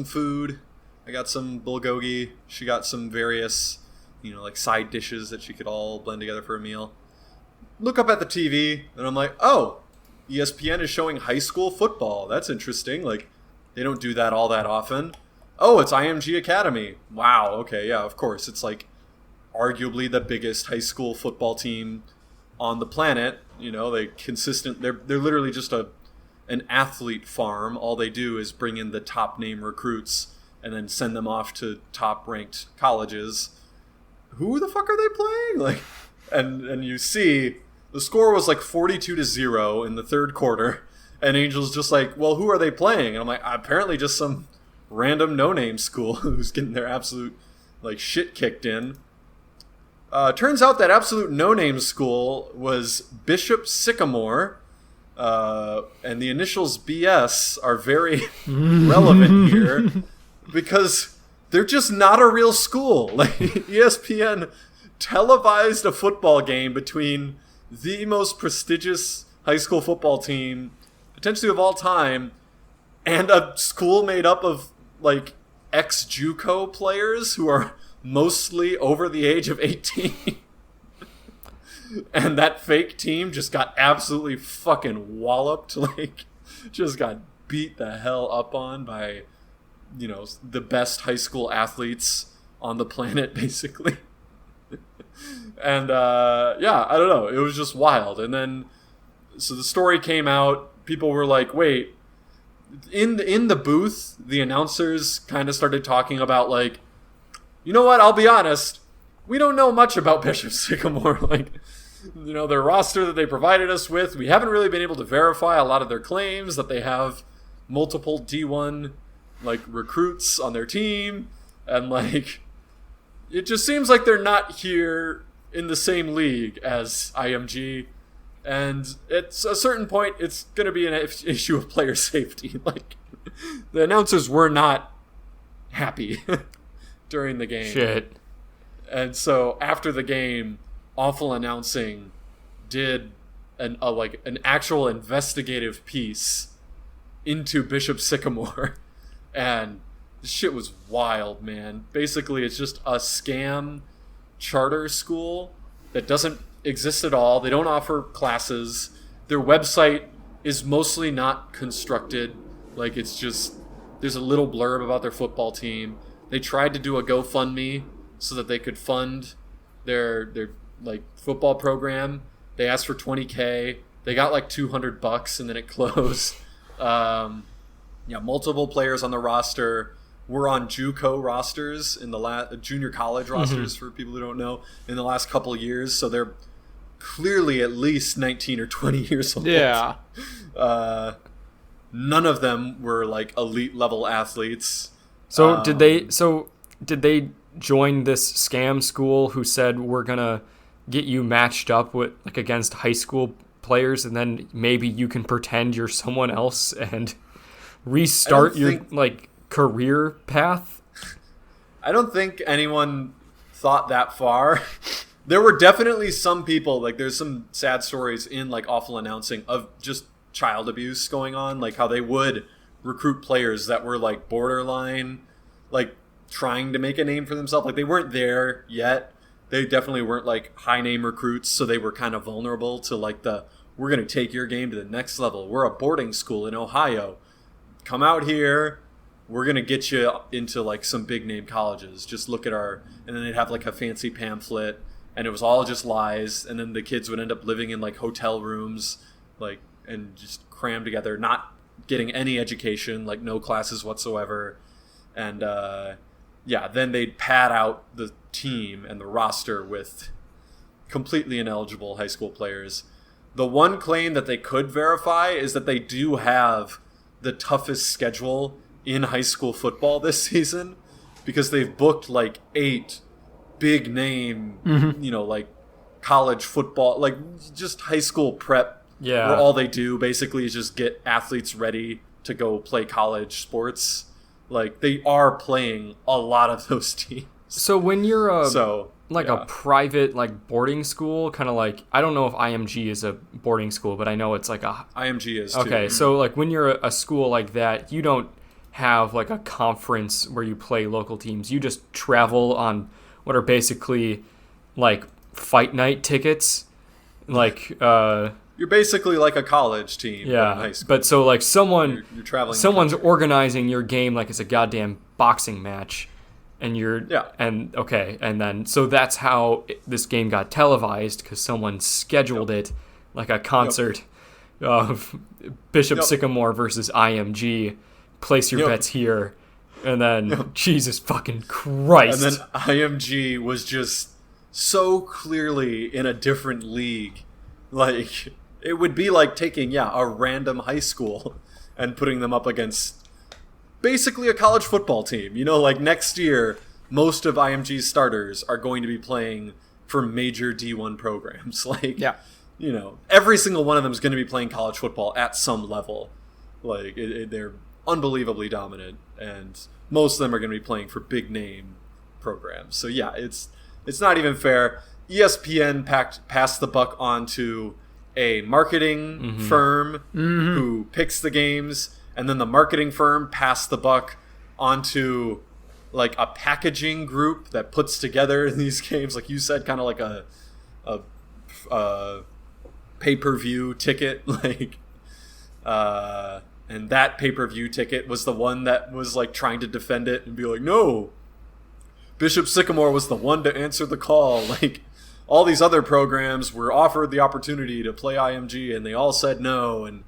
food. I got some bulgogi. She got some various like side dishes that she could all blend together for a meal. Look up at the TV and I'm like, oh, ESPN is showing high school football. That's interesting. Like, they don't do that all that often. Oh, it's IMG Academy. Wow. Okay. Yeah, of course. It's like arguably the biggest high school football team on the planet. They're literally just an athlete farm. All they do is bring in the top name recruits and then send them off to top ranked colleges. Who the fuck are they playing? Like, and you see the score was like 42-0 in the third quarter, and Angel's just like, well, who are they playing? And I'm like, apparently just some random no-name school who's getting their absolute like shit kicked in. Turns out that absolute no-name school was Bishop Sycamore, and the initials BS are very relevant here because they're just not a real school. Like, ESPN televised a football game between the most prestigious high school football team, potentially of all time, and a school made up of like ex-JUCO players who are mostly over the age of 18. And that fake team just got absolutely fucking walloped. Like, just got beat the hell up on by, the best high school athletes on the planet, basically. And, yeah, I don't know. It was just wild. And then, so the story came out. People were like, wait. In the booth, the announcers kind of started talking about, like, you know what? I'll be honest. We don't know much about Bishop Sycamore. Like, their roster that they provided us with, we haven't really been able to verify a lot of their claims that they have multiple D1 like recruits on their team, and like it just seems like they're not here in the same league as IMG, and at a certain point it's going to be an issue of player safety. Like, the announcers were not happy during the game. Shit. And so after the game, Awful Announcing did an actual investigative piece into Bishop Sycamore, and this shit was wild, man. Basically, it's just a scam charter school that doesn't exist at all. They don't offer classes. Their website is mostly not constructed. Like, it's just, there's a little blurb about their football team. They tried to do a GoFundMe so that they could fund their like football program. They asked for $20K. They got like $200 and then it closed. Multiple players on the roster were on JUCO rosters in the junior college rosters, for people who don't know, in the last couple of years. So they're clearly at least 19 or 20 years old. Yeah. None of them were like elite level athletes. So did they join this scam school who said, we're gonna get you matched up with like against high school players, and then maybe you can pretend you're someone else and restart your like career path? I don't think anyone thought that far, There were definitely some people, like there's some sad stories in like Awful Announcing of just child abuse going on, like how they would recruit players that were like borderline, like trying to make a name for themselves. Like they weren't there yet. They definitely weren't like high name recruits, so they were kind of vulnerable to like we're going to take your game to the next level. We're a boarding school in Ohio. Come out here. We're going to get you into like some big name colleges. Just look at and then they'd have like a fancy pamphlet, and it was all just lies. And then the kids would end up living in like hotel rooms, like, and just crammed together, not getting any education, like no classes whatsoever. And then they'd pad out the team and the roster with completely ineligible high school players. The one claim that they could verify is that they do have the toughest schedule in high school football this season, because they've booked like 8 big name, like college football, like just high school prep. Yeah. Where all they do basically is just get athletes ready to go play college sports. Like they are playing a lot of those teams. So when you're a yeah. private like boarding school, kind of like, I don't know if IMG is a boarding school, but I know it's like a IMG is too. Okay, so like when you're a school like that, you don't have like a conference where you play local teams. You just travel on what are basically like fight night tickets. Like you're basically like a college team in high school. But so like you're traveling, someone's organizing your game like it's a goddamn boxing match. And and then so that's how this game got televised, because someone scheduled it like a concert of Bishop Sycamore versus IMG. Place your bets here, and then Jesus fucking Christ. And then IMG was just so clearly in a different league. Like it would be like taking a random high school and putting them up against basically a college football team. Like next year, most of IMG's starters are going to be playing for major D1 programs. Like, every single one of them is going to be playing college football at some level. Like, they're unbelievably dominant, and most of them are going to be playing for big name programs. So yeah, it's not even fair. ESPN passed the buck on to a marketing firm who picks the games. And then the marketing firm passed the buck onto like a packaging group that puts together these games, like you said, kind of like a pay-per-view ticket, like and that pay-per-view ticket was the one that was like trying to defend it and be like, no, Bishop Sycamore was the one to answer the call. Like all these other programs were offered the opportunity to play IMG and they all said no. And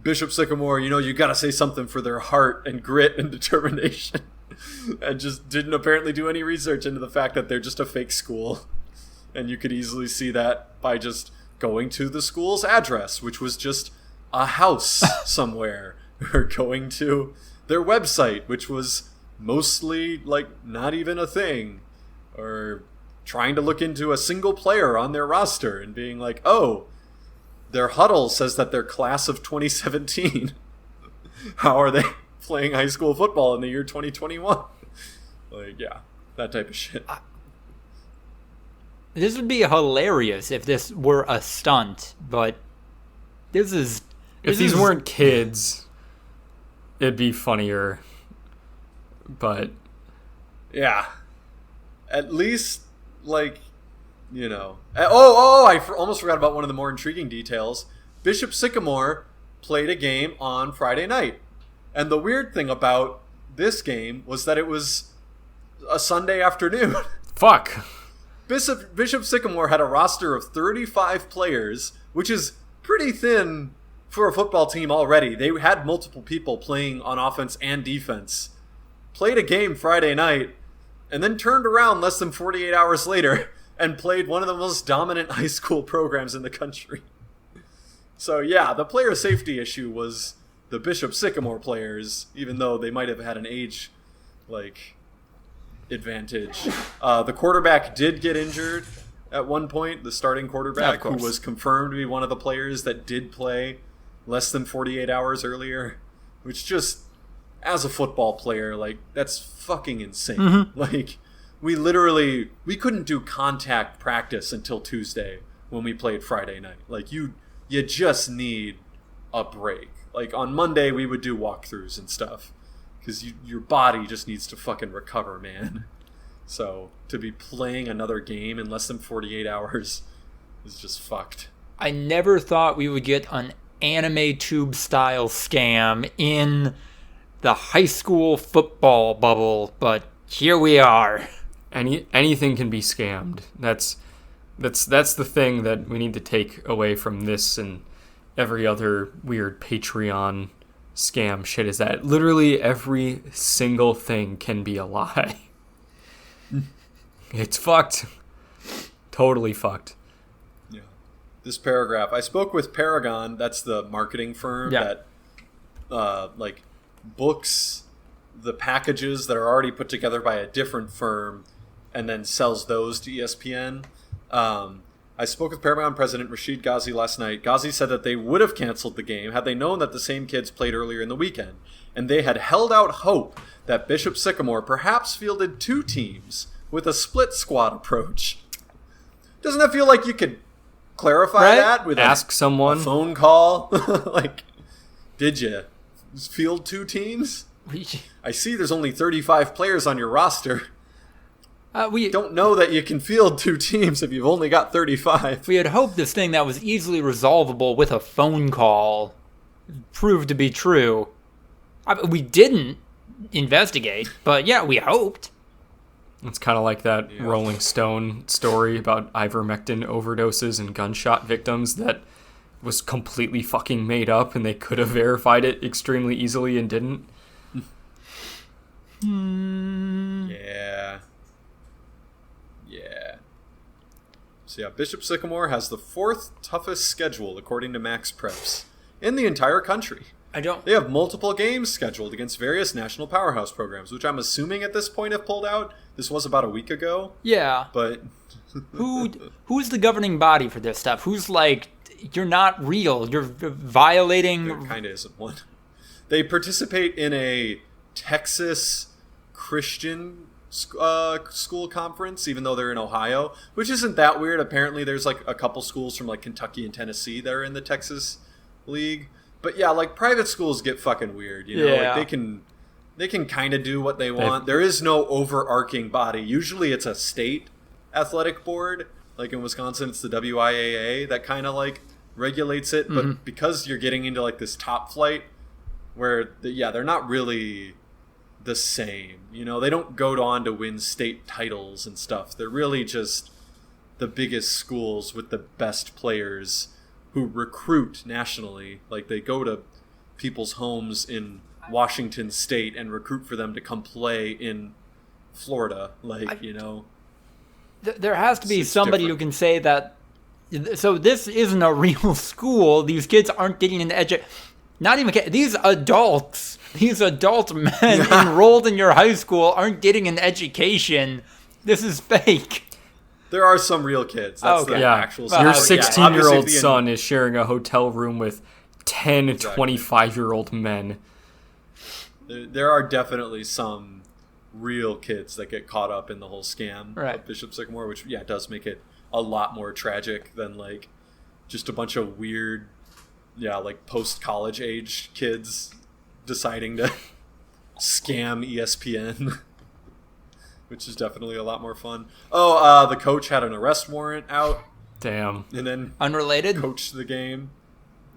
Bishop Sycamore, you got to say something for their heart and grit and determination, and just didn't apparently do any research into the fact that they're just a fake school. And you could easily see that by just going to the school's address, which was just a house somewhere, or going to their website, which was mostly like not even a thing, or trying to look into a single player on their roster and being like, oh, their huddle says that they're class of 2017. How are they playing high school football in the year 2021? Like, that type of shit. This would be hilarious if this were a stunt, but if these weren't kids, it'd be funnier. But yeah, at least like, I almost forgot about one of the more intriguing details. Bishop Sycamore played a game on Friday night. And the weird thing about this game was that it was a Sunday afternoon. Fuck. Bishop Sycamore had a roster of 35 players, which is pretty thin for a football team already. They had multiple people playing on offense and defense. Played a game Friday night, and then turned around less than 48 hours later and played one of the most dominant high school programs in the country. So yeah, the player safety issue was the Bishop Sycamore players, even though they might have had an age advantage. The quarterback did get injured at one point, the starting quarterback, who was confirmed to be one of the players that did play less than 48 hours earlier, which just, as a football player, that's fucking insane. we couldn't do contact practice until Tuesday when we played Friday night. Like you just need a break. Like on Monday we would do walkthroughs and stuff because your body just needs to fucking recover, man. So to be playing another game in less than 48 hours is just fucked. I never thought we would get an anime tube style scam in the high school football bubble, but here we are. Anything can be scammed. That's the thing that we need to take away from this and every other weird Patreon scam shit, is that literally every single thing can be a lie. It's fucked. Totally fucked. Yeah. This paragraph, I spoke with Paragon, that's the marketing firm that like books the packages that are already put together by a different firm and then sells those to ESPN. I spoke with Paragon president Rashid Ghazi last night. Ghazi said that they would have canceled the game had they known that the same kids played earlier in the weekend, and they had held out hope that Bishop Sycamore perhaps fielded 2 teams with a split squad approach. Doesn't that feel like you could clarify that with ask someone, a phone call? Like, did you field 2 teams? I see there's only 35 players on your roster. We don't know that you can field 2 teams if you've only got 35. We had hoped this thing that was easily resolvable with a phone call proved to be true. We didn't investigate, but yeah, we hoped. It's kind of like that Rolling Stone story about ivermectin overdoses and gunshot victims that was completely fucking made up, and they could have verified it extremely easily and didn't. Yeah. So yeah, Bishop Sycamore has the 4th toughest schedule according to Max Preps in the entire country. They have multiple games scheduled against various national powerhouse programs, which I'm assuming at this point have pulled out. This was about a week ago. Yeah. But who's the governing body for this stuff? Who's like, you're not real, you're violating... There kind of isn't one. They participate in a Texas Christian school conference, even though they're in Ohio, which isn't that weird. Apparently there's like a couple schools from like Kentucky and Tennessee that are in the Texas League. But yeah, like private schools get fucking weird, you know. Yeah. Like they can kind of do what they want. There is no overarching body. Usually it's a state athletic board. Like in Wisconsin, it's the WIAA that kind of like regulates it. But because you're getting into like this top flight where they're not really the same, you know. They don't go on to win state titles and stuff. They're really just the biggest schools with the best players who recruit nationally. Like they go to people's homes in Washington State and recruit for them to come play in Florida. Like, you know, there has to be somebody who can say that. So this isn't a real school. These kids aren't getting an education. Not even these adult men enrolled in your high school aren't getting an education. This is fake. There are some real kids. That's the actual story. Your 16-year-old son is sharing a hotel room with 10 25-year-old men. There are definitely some real kids that get caught up in the whole scam of Bishop Sycamore, which does make it a lot more tragic than like just a bunch of weird like post-college age kids deciding to scam ESPN. Which is definitely a lot more fun. The coach had an arrest warrant out. Damn. And then unrelated? Coached the game.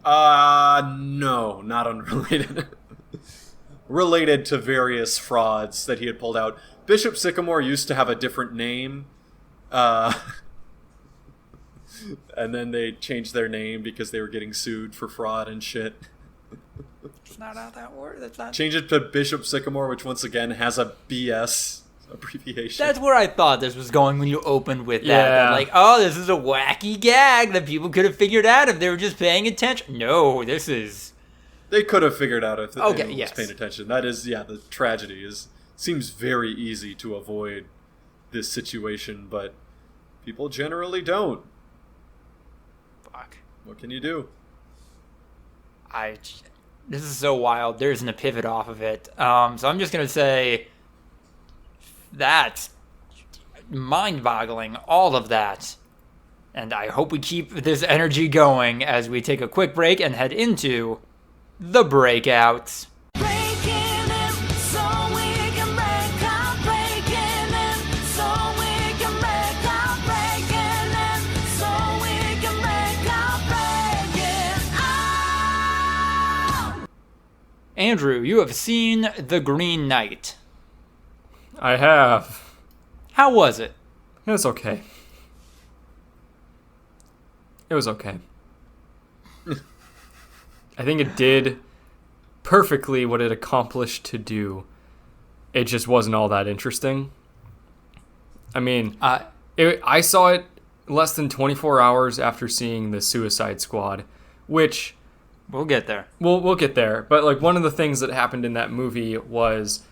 No, not unrelated. Related to various frauds that he had pulled out. Bishop Sycamore used to have a different name. And then they changed their name because they were getting sued for fraud and shit. It's not how that works. That's not... Change it to Bishop Sycamore, which once again has a BS abbreviation. That's where I thought this was going when you opened with that. Like, oh, this is a wacky gag that people could have figured out if they were just paying attention. No, this is... They could have figured out if anyone was paying attention. That is, the tragedy seems very easy to avoid this situation, but people generally don't. Fuck. What can you do? This is so wild. There isn't a pivot off of it. So I'm just going to say that's mind-boggling, all of that. And I hope we keep this energy going as we take a quick break and head into the breakouts. Andrew, you have seen The Green Knight. I have. How was it? It was okay. It was okay. I think it did perfectly what it accomplished to do. It just wasn't all that interesting. I mean, I saw it less than 24 hours after seeing The Suicide Squad, which... We'll get there. We'll get there. But, like, one of the things that happened in that movie was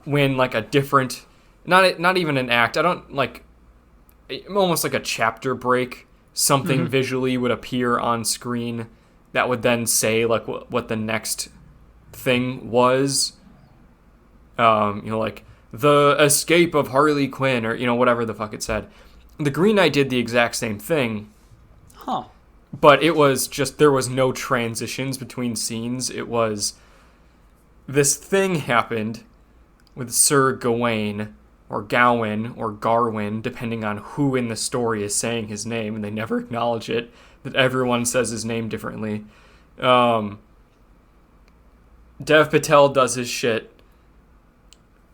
when, like, a different... Not even an act. I don't, like... Almost like a chapter break. Something visually would appear on screen that would then say, like, what the next thing was. Like, the escape of Harley Quinn, or, whatever the fuck it said. The Green Knight did the exact same thing. Huh. But it was just, there was no transitions between scenes. It was, this thing happened with Sir Gawain, or Gawain, or Garwin, depending on who in the story is saying his name, and they never acknowledge it, that everyone says his name differently. Dev Patel does his shit,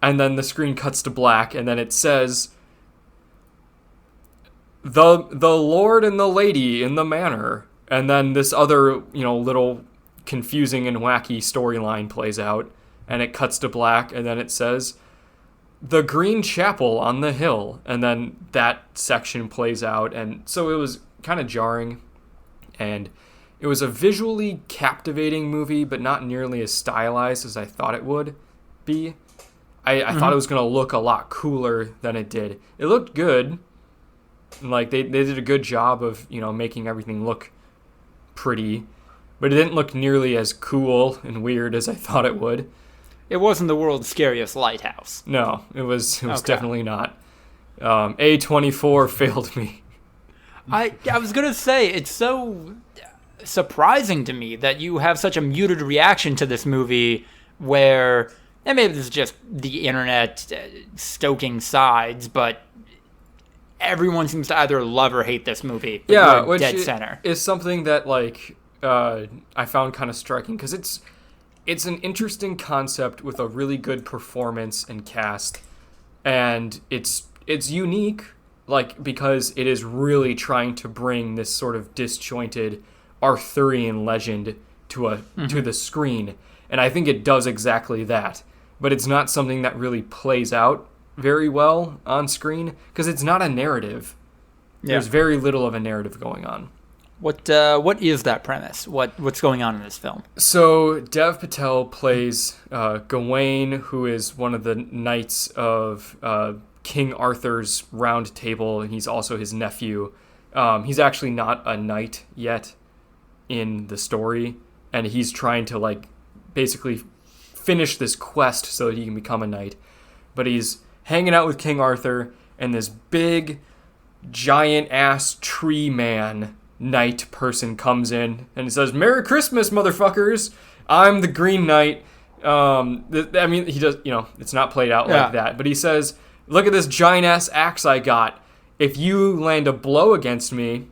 and then the screen cuts to black, and then it says... The lord and the lady in the manor, and then this other, little confusing and wacky storyline plays out, and it cuts to black, and then it says, the Green Chapel on the hill, and then that section plays out, and so it was kind of jarring, and it was a visually captivating movie, but not nearly as stylized as I thought it would be. I thought it was going to look a lot cooler than it did. It looked good. Like, they did a good job of, making everything look pretty. But it didn't look nearly as cool and weird as I thought it would. It wasn't the world's scariest lighthouse. No, it was okay. Definitely not. A24 failed me. I was going to say, it's so surprising to me that you have such a muted reaction to this movie where, and maybe this is just the internet stoking sides, but... everyone seems to either love or hate this movie. Yeah, which dead center is something that I found kind of striking because it's an interesting concept with a really good performance and cast, and it's unique because it is really trying to bring this sort of disjointed Arthurian legend to the screen, and I think it does exactly that. But it's not something that really plays out very well on screen because it's not a narrative. Yeah. There's very little of a narrative going on. What is that premise? What's going on in this film? So Dev Patel plays Gawain, who is one of the knights of King Arthur's Round Table, and he's also his nephew. He's actually not a knight yet in the story, and he's trying to basically finish this quest so that he can become a knight. But he's hanging out with King Arthur, and this big, giant-ass tree man knight person comes in, and he says, "Merry Christmas, motherfuckers! I'm the Green Knight." He does, it's not played out like that, but he says, "Look at this giant-ass axe I got. If you land a blow against me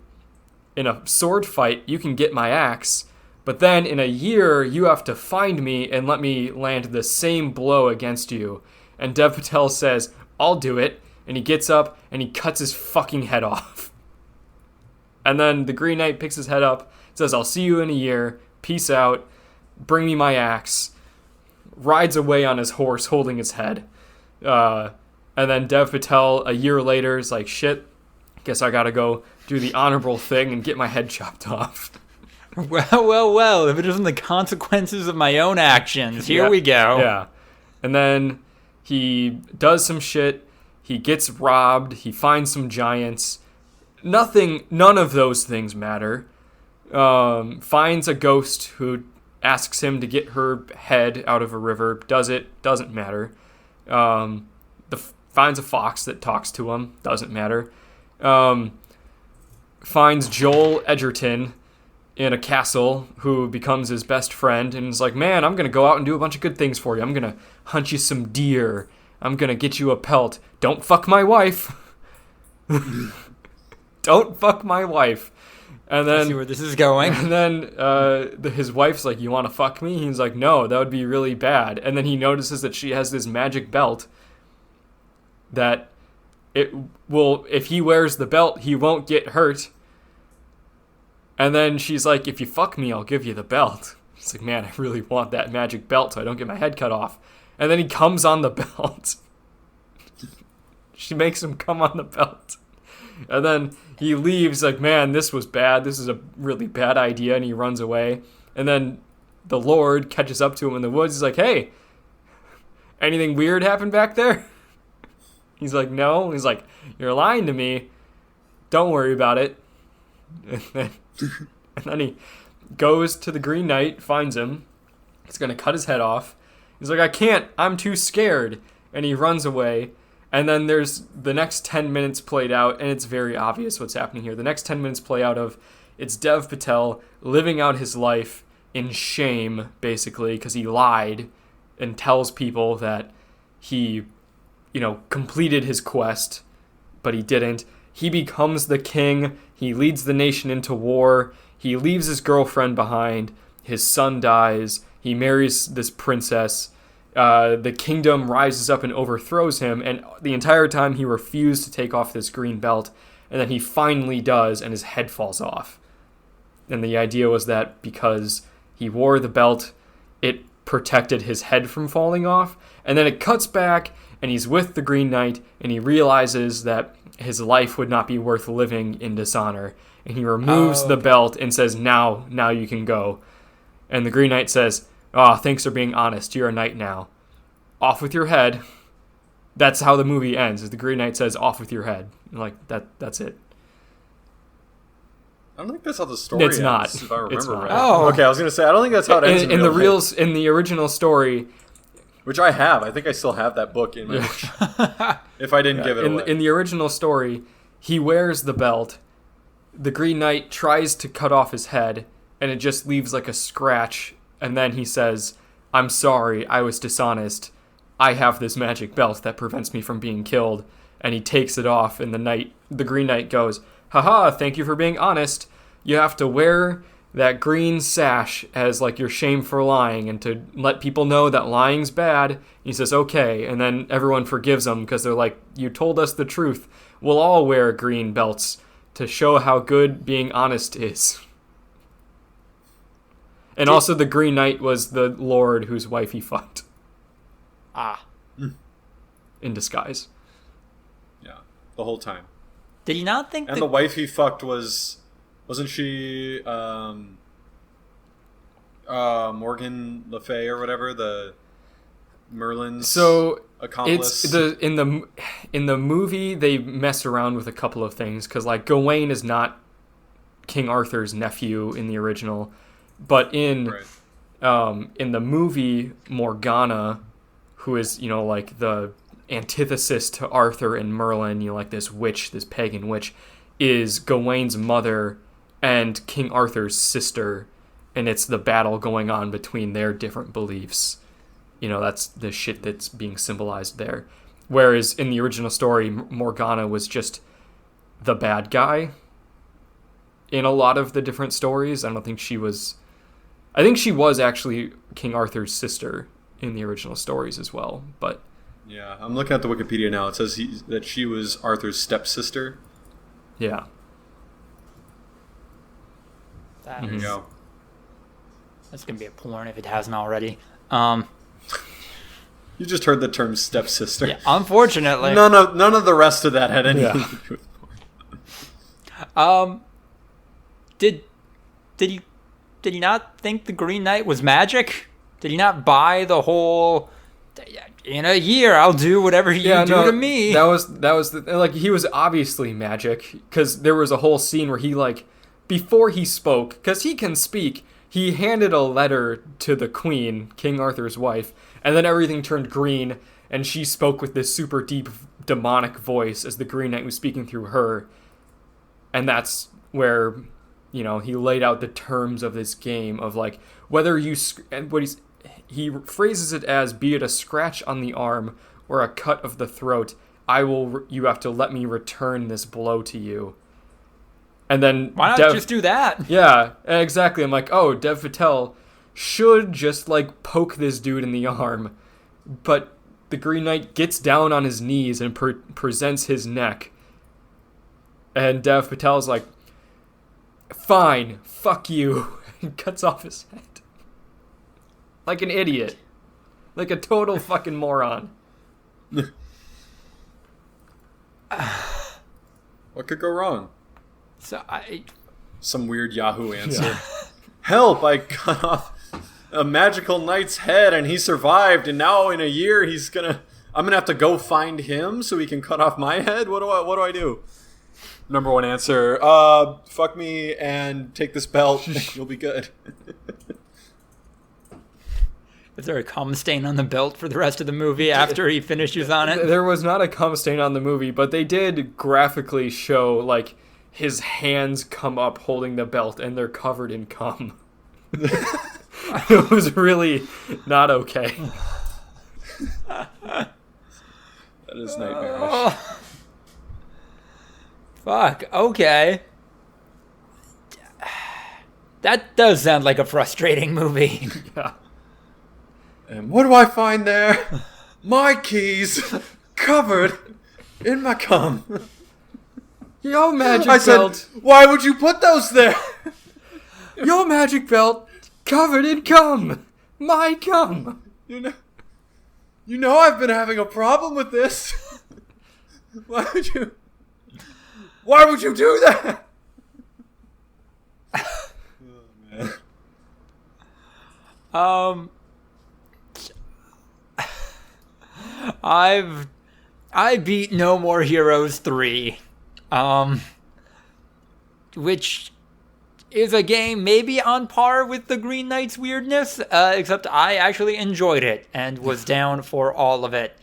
in a sword fight, you can get my axe. But then in a year, you have to find me and let me land the same blow against you." And Dev Patel says, "I'll do it." And he gets up and he cuts his fucking head off. And then the Green Knight picks his head up, says, "I'll see you in a year. Peace out. Bring me my axe." Rides away on his horse holding his head. And then Dev Patel, a year later, is like, "Shit, guess I gotta go do the honorable thing and get my head chopped off." Well, if it isn't the consequences of my own actions, here we go. Yeah. And then he does some shit. He gets robbed. He finds some giants. None of those things matter. Finds a ghost who asks him to get her head out of a river. Does it? Doesn't matter. Finds finds a fox that talks to him. Doesn't matter. Finds Joel Edgerton in a castle, who becomes his best friend, and is like, man, I'm going to go out and do a bunch of good things for you. I'm going to hunt you some deer. I'm going to get you a pelt. Don't fuck my wife. Don't fuck my wife. And then, I see where this is going. And then his wife's like, you want to fuck me? He's like, no, that would be really bad. And then he notices that she has this magic belt that if he wears the belt, he won't get hurt. And then she's like, if you fuck me, I'll give you the belt. He's like, man, I really want that magic belt so I don't get my head cut off. And then he comes on the belt. She makes him come on the belt. And then he leaves like, man, this was bad. This is a really bad idea. And he runs away. And then the Lord catches up to him in the woods. He's like, hey, anything weird happen back there? He's like, no. He's like, you're lying to me. Don't worry about it. And then he goes to the Green Knight, finds him. He's going to cut his head off. He's like, I can't. I'm too scared. And he runs away. And then there's the next 10 minutes played out, and it's very obvious what's happening here. The next 10 minutes play out of it's Dev Patel living out his life in shame, basically, because he lied and tells people that he, completed his quest, but he didn't. He becomes the king. He leads the nation into war. He leaves his girlfriend behind. His son dies. He marries this princess. The kingdom rises up and overthrows him, and the entire time he refused to take off this green belt, and then he finally does, and his head falls off. And the idea was that because he wore the belt, it protected his head from falling off, and then it cuts back, and he's with the Green Knight, and he realizes that his life would not be worth living in dishonor, and he removes the belt and says, now you can go. And the Green Knight says, thanks for being honest. You're a knight now. Off with your head. That's how the movie ends. The Green Knight says, off with your head. Like, that's it. I don't think that's how the story ends, not. if I remember It's not. right. Oh. Okay, I was going to say, I don't think that's how it ends In the original story, which I have. I think I still have that book in my if I didn't give it away. In the original story, he wears the belt. The Green Knight tries to cut off his head, and it just leaves like a scratch. And then he says, I'm sorry, I was dishonest. I have this magic belt that prevents me from being killed. And he takes it off, and the Green Knight goes, haha, thank you for being honest. You have to wear that green sash as like your shame for lying and to let people know that lying's bad. He says, okay. And then everyone forgives him because they're like, you told us the truth. We'll all wear green belts to show how good being honest is. And also the Green Knight was the Lord whose wife he fucked. In disguise. Yeah, the whole time. Did he not think And the wife he fucked wasn't she Morgan Le Fay or whatever, the Merlin's accomplice? It's in the movie they mess around with a couple of things because like Gawain is not King Arthur's nephew in the original, but in the movie Morgana, who is like the antithesis to Arthur and Merlin, like this witch, this pagan witch, is Gawain's mother and King Arthur's sister, and it's the battle going on between their different beliefs. That's the shit that's being symbolized there. Whereas in the original story, Morgana was just the bad guy in a lot of the different stories. I think she was actually King Arthur's sister in the original stories as well, but yeah, I'm looking at the Wikipedia now. It says that she was Arthur's stepsister. Yeah. that? There you go. That's gonna be a porn if it hasn't already. You just heard the term stepsister. Yeah, unfortunately. None of the rest of that had anything to do with porn. Did he not think the Green Knight was magic? Did he not buy the whole? In a year, I'll do whatever you do to me. That was he was obviously magic because there was a whole scene where he before he spoke, because he can speak, he handed a letter to the queen, King Arthur's wife, and then everything turned green, and she spoke with this super deep demonic voice as the Green Knight was speaking through her. And that's where, he laid out the terms of this game of like whether you and what he phrases it as, be it a scratch on the arm or a cut of the throat, you have to let me return this blow to you. And then why not just do that? Yeah, exactly. I'm like, oh, Dev Patel should just like poke this dude in the arm, but the Green Knight gets down on his knees and presents his neck, and Dev Patel's like, fine, fuck you, and cuts off his head. Like an idiot. Like a total fucking moron. What could go wrong? Some weird Yahoo answer. Yeah. Help, I cut off a magical knight's head and he survived, and now in a year I'm gonna have to go find him so he can cut off my head? What do I do? Number one answer, fuck me and take this belt. You'll be good. Is there a cum stain on the belt for the rest of the movie after he finishes on it? There was not a cum stain on the movie, but they did graphically show, like, his hands come up holding the belt and they're covered in cum. It was really not okay. That is nightmarish. Fuck, okay. That does sound like a frustrating movie. Yeah. And what do I find there? My keys covered in my cum. Your magic belt. Said, why would you put those there? Your magic belt covered in cum. My cum. You know I've been having a problem with this. Why would you do that? Oh, man. I beat No More Heroes 3, which is a game maybe on par with the Green Knight's weirdness, except I actually enjoyed it and was down for all of it.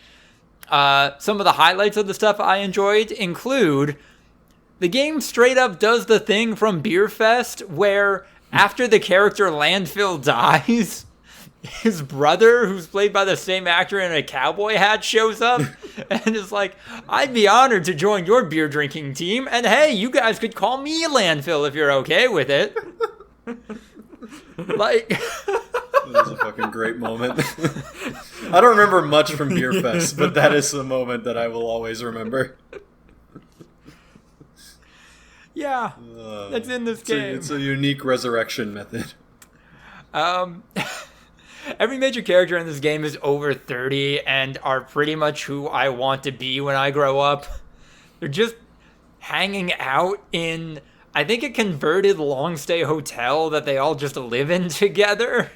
Some of the highlights of the stuff I enjoyed include the game straight up does the thing from Beer Fest where after the character Landfill dies, his brother, who's played by the same actor in a cowboy hat, shows up and is like, I'd be honored to join your beer drinking team, and hey, you guys could call me Landfill if you're okay with it. Like, that was a fucking great moment. I don't remember much from Beer Fest, but that is the moment that I will always remember. Yeah, that's in this game. It's a unique resurrection method. Every major character in this game is over 30 and are pretty much who I want to be when I grow up. They're just hanging out in, I think, a converted long-stay hotel that they all just live in together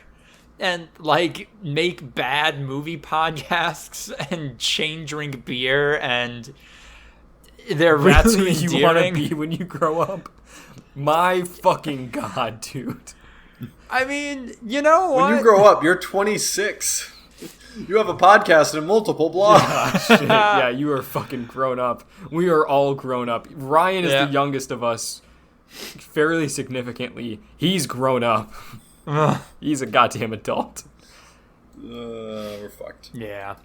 and, like, make bad movie podcasts and chain drink beer, and they're That's really who you want to be when you grow up? My fucking God, dude. I mean, you know what? When you grow up, you're 26. You have a podcast and multiple blogs. Yeah, shit. Yeah, you are fucking grown up. We are all grown up. Ryan is the youngest of us, fairly significantly. He's grown up. He's a goddamn adult. We're fucked. Yeah.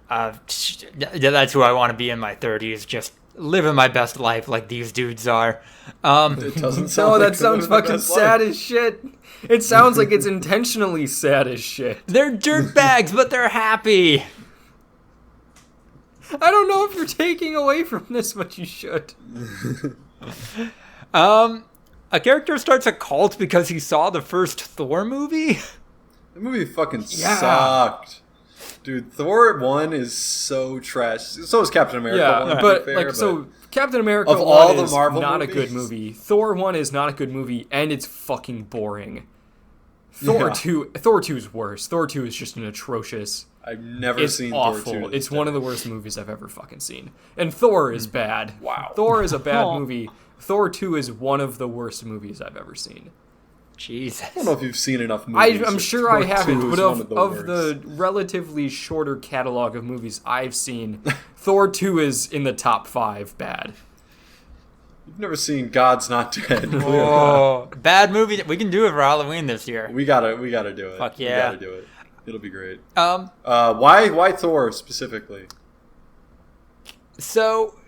That's who I want to be in my 30s, just living my best life like these dudes are. It doesn't sound that sounds fucking sad as shit. It sounds like it's intentionally sad as shit. They're dirtbags, but they're happy. I don't know if you're taking away from this, but you should. A character starts a cult because he saw the first Thor movie. The movie fucking sucked. Dude, Thor 1 is so trash. So is Captain America 1, but fair, like, but so Captain America of 1 all the is Marvel not movies? a good movie. Thor 1 is not a good movie, and it's fucking boring. Thor 2 is worse. Thor 2 is just an atrocious. I've never seen awful. Thor 2. It's one of the worst movies I've ever fucking seen. And Thor is bad. Wow. Thor is a bad movie. Thor 2 is one of the worst movies I've ever seen. Jesus. I don't know if you've seen enough movies. I'm sure I Thor haven't, 2 but is one of the the relatively shorter catalog of movies I've seen, Thor 2 is in the top 5 bad. You've never seen God's Not Dead. Oh, bad movie. We can do it for Halloween this year. We gotta do it. Fuck yeah. We gotta do it. It'll be great. Um, Why Thor specifically? So,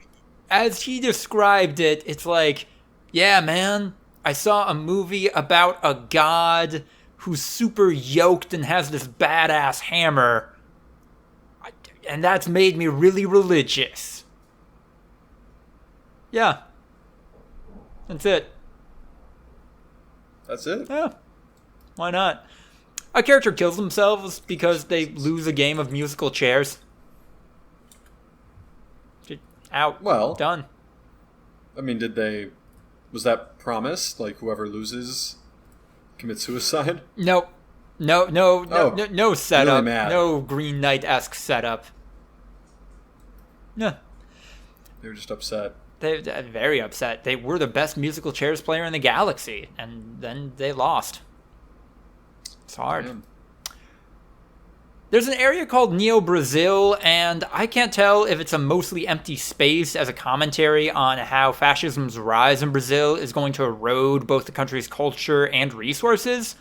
as he described it, it's like, yeah, man, I saw a movie about a god who's super yoked and has this badass hammer, and that's made me really religious. Yeah. That's it. That's it? Yeah. Why not? A character kills themselves because they lose a game of musical chairs. Out. Well, Done. I mean, was that promised? Like, whoever loses commits suicide? Nope. No setup. Really mad. No Green Knight-esque setup. No. They were just upset. They're very upset. They were the best musical chairs player in the galaxy, and then they lost. It's hard. Damn. There's an area called Neo Brazil, and I can't tell if it's a mostly empty space as a commentary on how fascism's rise in Brazil is going to erode both the country's culture and resources,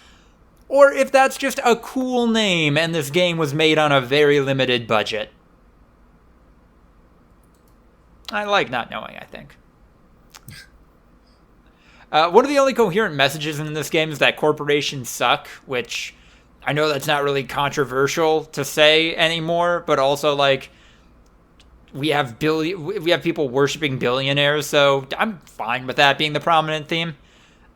or if that's just a cool name and this game was made on a very limited budget. I like not knowing, I think. One of the only coherent messages in this game is that corporations suck, which I know that's not really controversial to say anymore, but also, like, we have people worshiping billionaires, so I'm fine with that being the prominent theme.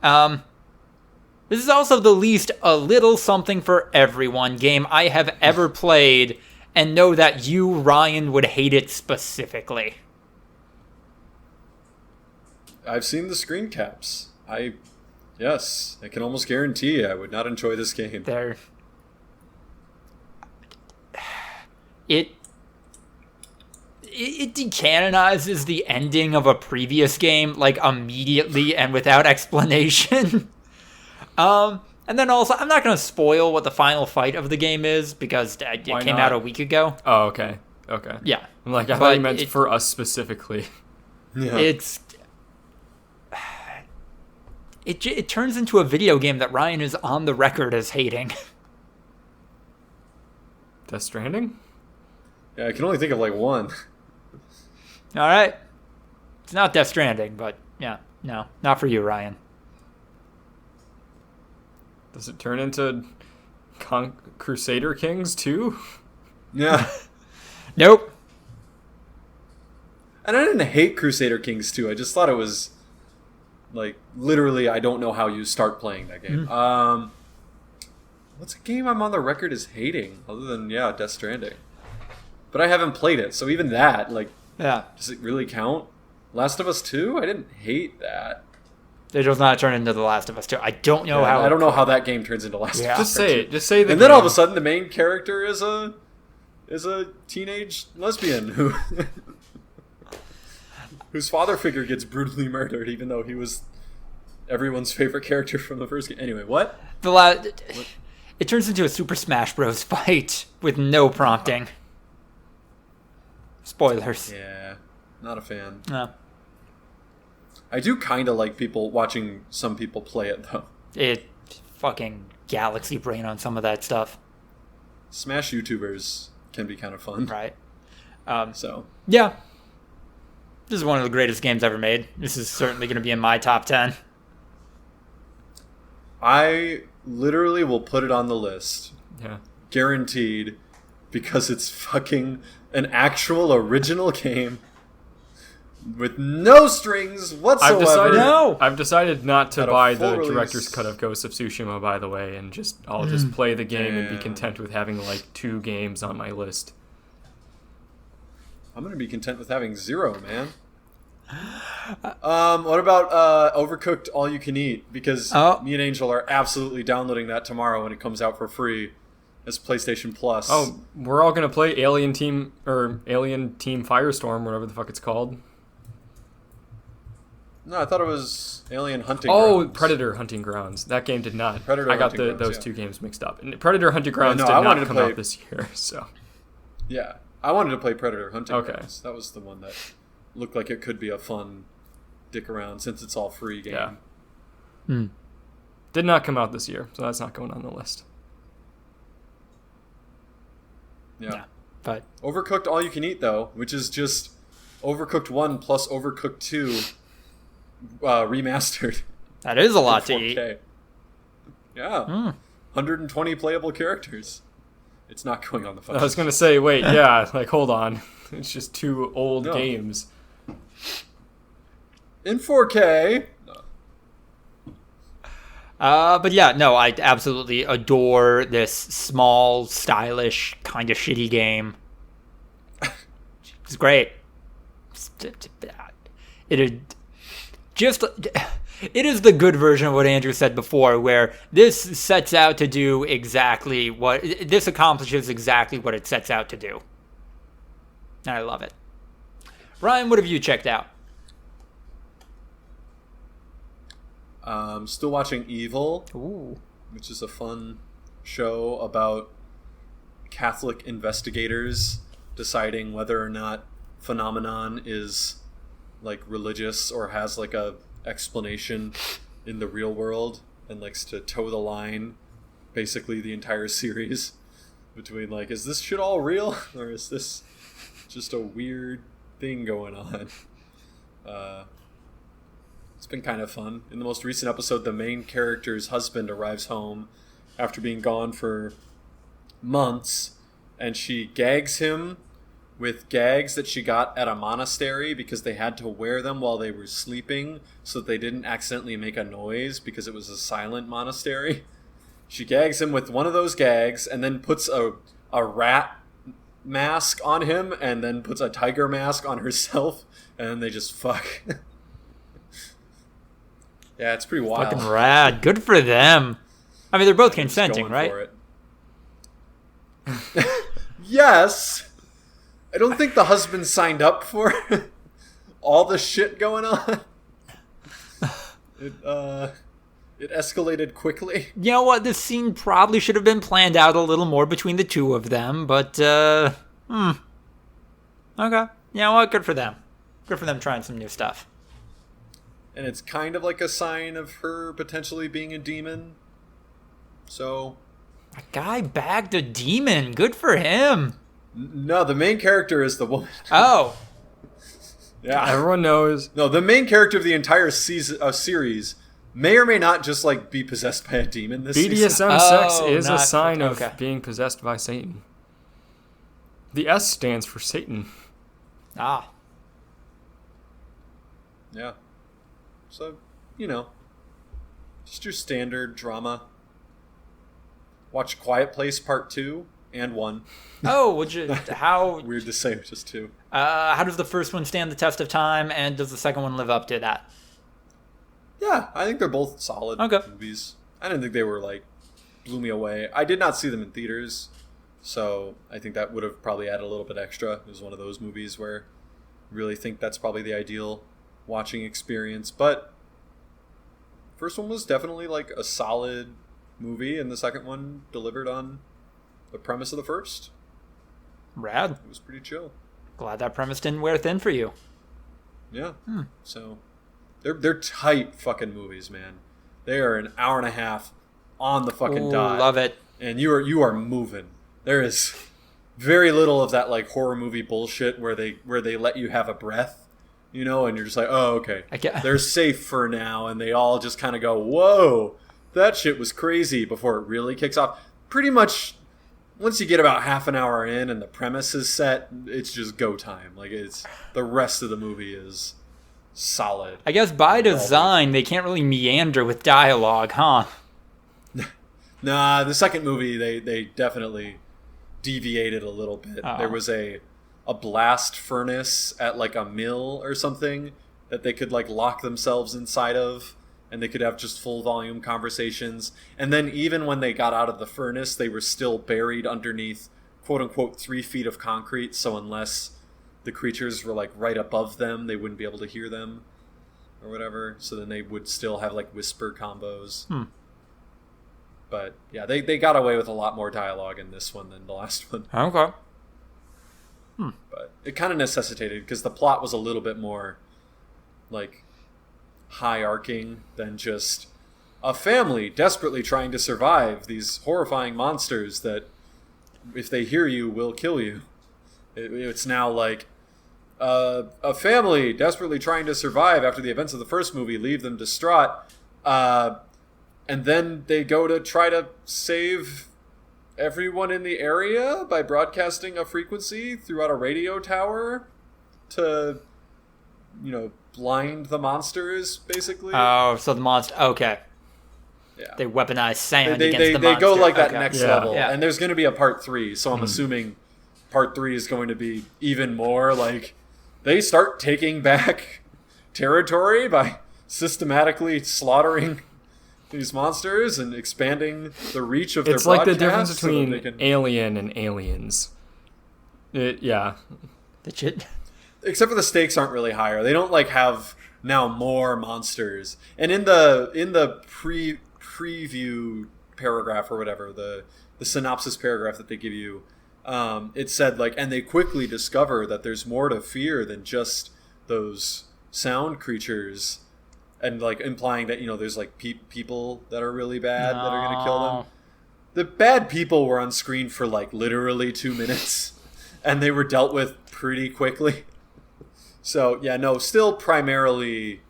This is also the least A Little Something for Everyone game I have ever played, and know that you, Ryan, would hate it specifically. I've seen the screen caps. Yes, I can almost guarantee I would not enjoy this game. It decanonizes the ending of a previous game, like, immediately and without explanation. And then also, I'm not going to spoil what the final fight of the game is, because it came out a week ago. Oh, okay. Okay. Yeah. I'm like, I thought you meant for us specifically. Yeah. It turns into a video game that Ryan is on the record as hating. Death Stranding? Yeah, I can only think of, like, one. All right. It's not Death Stranding, but yeah, no, not for you, Ryan. Does it turn into Crusader Kings too? Yeah. Nope. And I didn't hate Crusader Kings 2. I just thought it was, like, literally, I don't know how you start playing that game. What's a game I'm on the record as hating, other than, Death Stranding? But I haven't played it, so even that, like, Yeah. does it really count? Last of Us 2? I didn't hate that. It does not turn into The Last of Us 2. I don't know how. I don't know how that game turns into Last of Us. Just say it. Just say the And then all of a sudden, the main character is a teenage lesbian whose father figure gets brutally murdered, even though he was everyone's favorite character from the first game. Anyway, what? It turns into a Super Smash Bros. Fight with no prompting. Spoilers. Yeah, not a fan. No. I do kind of like watching some people play it, though. It fucking galaxy brain on some of that stuff. Smash YouTubers can be kind of fun. Right. So. Yeah. This is one of the greatest games ever made. This is certainly going to be in my top 10. I literally will put it on the list. Yeah. Guaranteed. Because it's fucking an actual original game with no strings whatsoever. I've decided not to At a buy full the release. director's cut of Ghost of Tsushima, by the way, and I'll just play the game and be Damn. content with having like 2 games on my list. I'm gonna be content with having 0, man. What about Overcooked All You Can Eat? Because me and Angel are absolutely downloading that tomorrow when it comes out for free as PlayStation Plus. Oh, we're all gonna play Alien Team Firestorm, whatever the fuck it's called. No, I thought it was Alien Hunting Oh, Grounds. Predator Hunting Grounds. That game did not. Predator I got Hunting Grounds, those yeah. two games mixed up. And Predator Hunting Grounds no, did I not wanted to come play- out this year, so. Yeah. I wanted to play Predator Hunting Okay. Grounds. That was the one that looked like it could be a fun dick around since it's all free game. Yeah. Hmm. Did not come out this year, so that's not going on the list. Yeah. But Overcooked All You Can Eat, though, which is just Overcooked 1 plus Overcooked 2 remastered. that is a in lot to eat. 4K. Yeah. 120 playable characters. It's not going on the phone. I was going to say, wait, yeah, like, hold on. It's just two old No. games. In 4K. But yeah, no, I absolutely adore this small, stylish, kind of shitty game. It's great. It is just. It is the good version of what Andrew said before, where this sets out to do exactly what this accomplishes exactly what it sets out to do. And I love it. Ryan, what have you checked out? Still watching Evil, Ooh. which is a fun show about Catholic investigators deciding whether or not phenomenon is like religious or has like a explanation in the real world, and likes to toe the line basically the entire series between like, is this shit all real or is this just a weird thing going on? It's been kind of fun. In the most recent episode, the main character's husband arrives home after being gone for months, and she gags him with gags that she got at a monastery because they had to wear them while they were sleeping so that they didn't accidentally make a noise because it was a silent monastery. She gags him with one of those gags and then puts a rat mask on him and then puts a tiger mask on herself, and then they just fuck. Yeah, it's pretty wild. Fucking rad. Good for them. I mean, they're both Just consenting, going right? for it. Yes. I don't think the husband signed up for all the shit going on. It escalated quickly. You know what? This scene probably should have been planned out a little more between the two of them, but, Okay. You know what? Good for them. Good for them trying some new stuff. And it's kind of like a sign of her potentially being a demon. So, A guy bagged a demon. Good for him. no, the main character is the woman. Oh. Yeah. Everyone knows. No, the main character of the entire series may or may not just like be possessed by a demon this season. BDSM sex Oh, is a not- sign of okay. being possessed by Satan. The S stands for Satan. Ah. Yeah. So, just your standard drama. Watch Quiet Place Part 2 and 1. Oh, how Weird to say, just 2. how does the first one stand the test of time, and does the second one live up to that? Yeah, I think they're both solid Okay. movies. I didn't think they were like blew me away. I did not see them in theaters, so I think that would have probably added a little bit extra. It was one of those movies where I really think that's probably the ideal watching experience. But first one was definitely like a solid movie, and the second one delivered on the premise of the first. Rad. It was pretty chill. Glad that premise didn't wear thin for you. Yeah. So they're tight fucking movies, man. They are an hour and a half on the fucking Ooh, dot. love it. And you are moving. There is very little of that like horror movie bullshit where they let you have a breath, and you're just like, oh, okay, they're safe for now, and they all just kind of go, whoa, that shit was crazy before it really kicks off. Pretty much, once you get about half an hour in and the premise is set, it's just go time. Like it's the rest of the movie is solid. I guess by design, they can't really meander with dialogue, huh? Nah, the second movie they definitely deviated a little bit. Oh. There was a blast furnace at like a mill or something that they could like lock themselves inside of, and they could have just full volume conversations. And then even when they got out of the furnace, they were still buried underneath quote unquote 3 feet of concrete. So unless the creatures were like right above them, they wouldn't be able to hear them. or whatever. So then they would still have like whisper combos. But yeah, they got away with a lot more dialogue in this one than the last one. Okay. But it kind of necessitated, because the plot was a little bit more like high-arcing than just a family desperately trying to survive these horrifying monsters that, if they hear you, will kill you. It's now like a family desperately trying to survive after the events of the first movie leave them distraught, and then they go to try to save everyone in the area by broadcasting a frequency throughout a radio tower to, blind the monsters, basically. Oh, so the monster... Okay. Yeah. They weaponize sound they, against the they monster. go like that Okay. next Yeah. level. Yeah. And there's going to be a part 3, so I'm assuming part 3 is going to be even more like they start taking back territory by systematically slaughtering these monsters and expanding the reach of It's their like the broadcast difference so that between they can... Alien and Aliens. Yeah. The shit. Except for the stakes aren't really higher. They don't like have now more monsters. And in the preview paragraph or whatever, the synopsis paragraph that they give you, it said like, and they quickly discover that there's more to fear than just those sound creatures, and like implying that there's like people that are really bad that are going to kill them. The bad people were on screen for like literally 2 minutes, and they were dealt with pretty quickly. So yeah, no, still primarily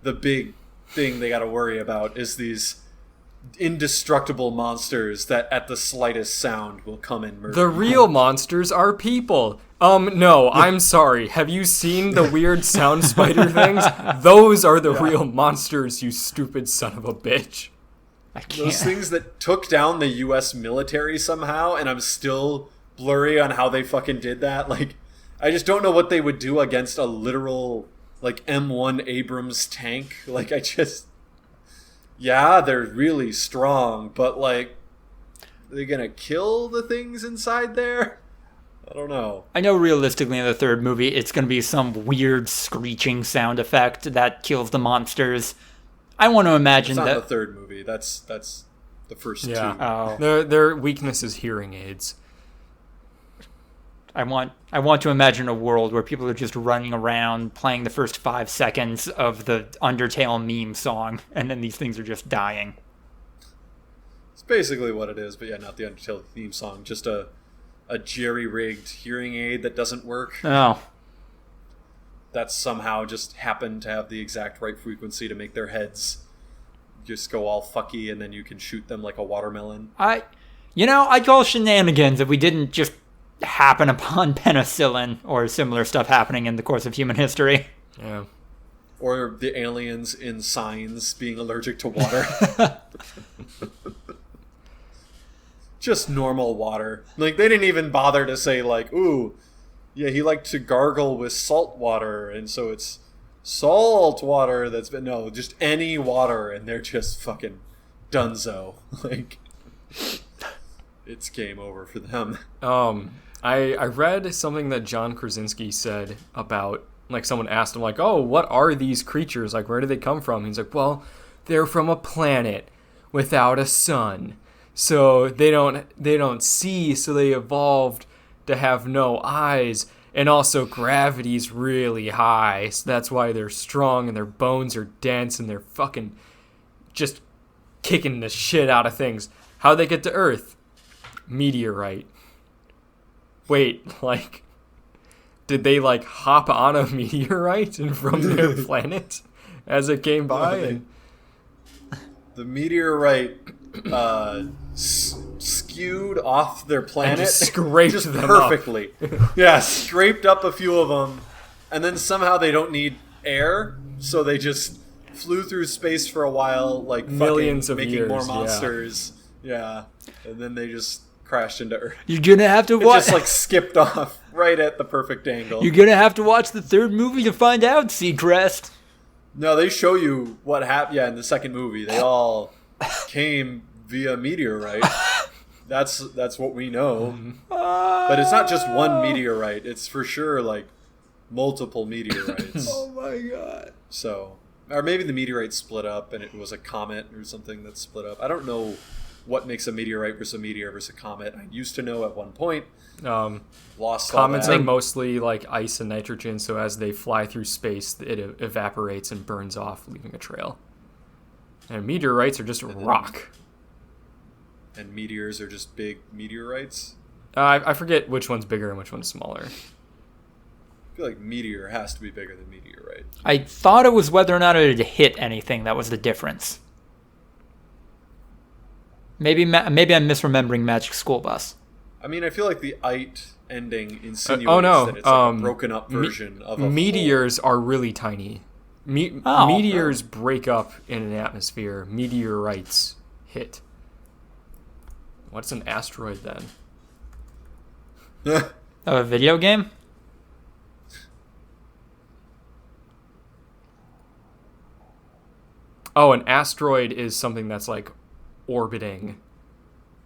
the big thing they got to worry about is these indestructible monsters that at the slightest sound will come and murder. The real monsters are people. No, I'm sorry. Have you seen the weird sound spider things? Those are the real monsters, you stupid son of a bitch. I can't. Those things that took down the U.S. military somehow, and I'm still blurry on how they fucking did that. Like, I just don't know what they would do against a literal, like, M1 Abrams tank. Like, yeah, they're really strong, but, like, are they gonna kill the things inside there? I don't know. I know realistically in the third movie it's going to be some weird screeching sound effect that kills the monsters. I want to imagine It's not that... the third movie. That's the first two. Oh. Their weakness is hearing aids. I want to imagine a world where people are just running around playing the first 5 seconds of the Undertale meme song, and then these things are just dying. It's basically what it is, but yeah, not the Undertale theme song. Just a jerry-rigged hearing aid that doesn't work. Oh. That somehow just happened to have the exact right frequency to make their heads just go all fucky, and then you can shoot them like a watermelon. I'd call shenanigans if we didn't just happen upon penicillin or similar stuff happening in the course of human history. Yeah. Or the aliens in Signs being allergic to water. Just normal water. Like, they didn't even bother to say, like, ooh, yeah, he liked to gargle with salt water, and so it's salt water that's been... No, just any water, and they're just fucking dunzo. Like, it's game over for them. I read something that John Krasinski said about, like, someone asked him, like, oh, what are these creatures? Like, where do they come from? He's like, well, they're from a planet without a sun. So they don't see, so they evolved to have no eyes. And also gravity's really high, so that's why they're strong and their bones are dense and they're fucking just kicking the shit out of things. How'd they get to Earth? Meteorite. Wait, like, did they, like, hop on a meteorite and from their planet as it came by? The meteorite skewed off their planet. And just scraped just them perfectly. Yeah, scraped up a few of them, and then somehow they don't need air, so they just flew through space for a while, like Millions fucking of making years, more yeah. monsters. Yeah, and then they just crashed into Earth. You're gonna have to It watch. just like skipped off right at the perfect angle. You're gonna have to watch the third movie to find out, Seacrest. No, they show you what happened. Yeah, in the second movie, they all came via meteorite. That's what we know. But it's not just one meteorite. It's for sure like multiple meteorites. Oh my god. So, Or maybe the meteorite split up and it was a comet or something that split up. I don't know what makes a meteorite versus a meteor versus a comet. I used to know at one point. Lost Comets all are that. mostly like ice and nitrogen, so as they fly through space, it evaporates and burns off, leaving a trail. And meteorites are just rock. And meteors are just big meteorites. I forget which one's bigger and which one's smaller. I feel like meteor has to be bigger than meteorite. I thought it was whether or not it had hit anything that was the difference. Maybe I'm misremembering Magic School Bus. I mean, I feel like the "ite" ending insinuates that it's like a broken up version of a meteors are really tiny. Meteors break up in an atmosphere. Meteorites hit. What's an asteroid then? A video game? Oh, an asteroid is something that's like orbiting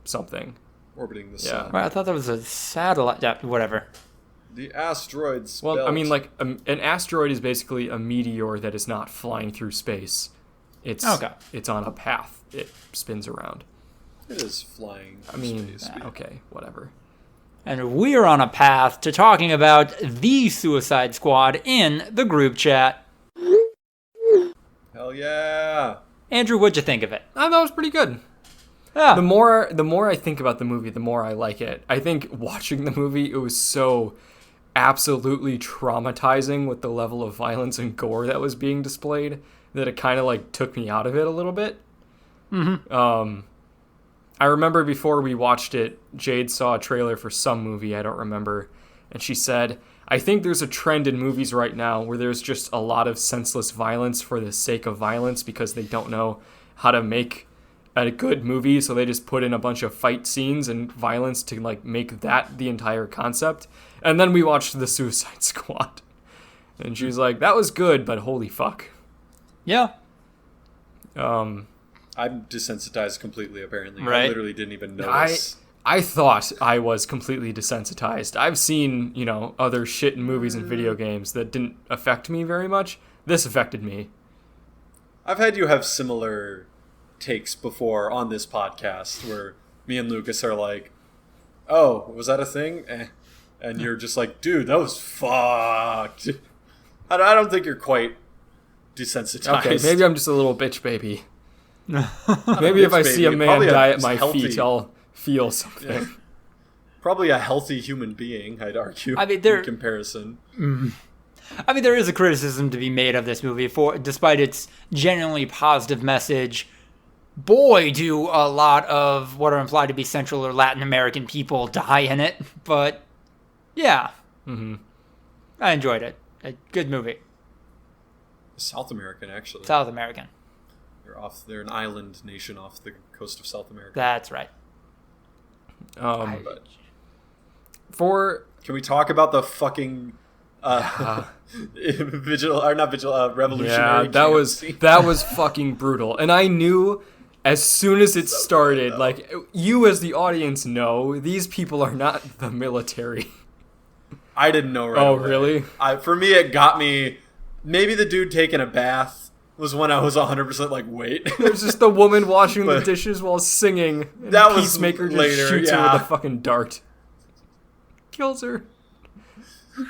something. Orbiting the Yeah. sun. Well, I thought that was a satellite. Yeah, whatever. The asteroids. Well, I mean, like an asteroid is basically a meteor that is not flying through space. It's on a path. It spins around. it is flying. I mean, space. okay, whatever. And we're on a path to talking about the Suicide Squad in the group chat. Hell yeah! Andrew, what'd you think of it? I thought it was pretty good. Yeah. The more I think about the movie, the more I like it. I think watching the movie, it was so absolutely traumatizing with the level of violence and gore that was being displayed that it kind of like took me out of it a little bit. Mm-hmm. I remember before we watched it, Jade saw a trailer for some movie, I don't remember, and she said, I think there's a trend in movies right now where there's just a lot of senseless violence for the sake of violence because they don't know how to make a good movie, so they just put in a bunch of fight scenes and violence to like make that the entire concept. And then we watched The Suicide Squad, and she was like, that was good, but holy fuck. Yeah. I'm desensitized completely, apparently. Right. I literally didn't even notice. I thought I was completely desensitized. I've seen, other shit in movies and video games that didn't affect me very much. This affected me. I've had you have similar takes before on this podcast where me and Lucas are like, oh, was that a thing? And you're just like, dude, that was fucked. I don't think you're quite desensitized. Okay, maybe I'm just a little bitch baby. Maybe if I see a man Probably die at my healthy. feet, I'll feel something. Yeah. Probably a healthy human being, I'd argue, I mean, in comparison. I mean, there is a criticism to be made of this movie despite its genuinely positive message. Boy, do a lot of what are implied to be Central or Latin American people die in it. But, yeah. Mm-hmm. I enjoyed it. A good movie. South American, actually. South American. They're an island nation off the coast of South America. That's right. Can we talk about the fucking revolutionary? Yeah, that was fucking brutal. And I knew as soon as it started, like, you as the audience know, these people are not the military. I didn't know right Oh, away. really? For me, it got me. Maybe the dude taking a bath was when I was 100% like, wait. There's just the woman washing the dishes while singing. And That was Peacemaker just later, shoots her yeah. with a fucking dart. Kills her.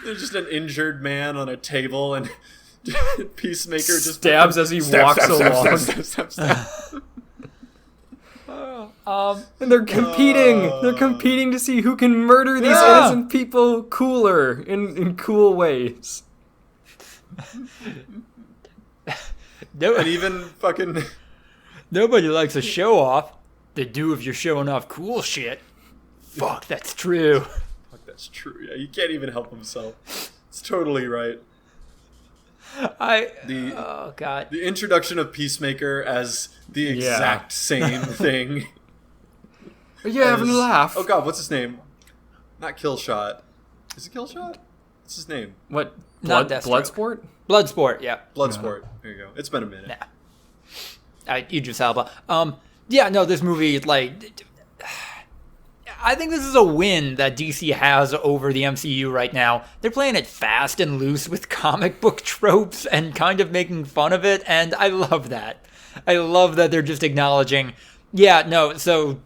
There's just an injured man on a table, and Peacemaker just Stabs as he walks along. Stab. And they're competing. They're competing to see who can murder these innocent people cooler in cool ways. And even fucking... Nobody likes a show off. They do if you're showing off cool shit. Fuck, that's true. Fuck, that's true. Yeah, you can't even help himself. It's totally right. Oh, God. The introduction of Peacemaker as the exact same thing. Are you having a laugh? Oh god, what's his name? Not Killshot. Is it Killshot? What's his name? What? Not Deathstroke. Bloodsport? Bloodsport, yeah. Bloodsport. There you go. It's been a minute. Idris Elba. Yeah, no, this movie, like, I think this is a win that DC has over the MCU right now. They're playing it fast and loose with comic book tropes and kind of making fun of it, and I love that. I love that they're just acknowledging, so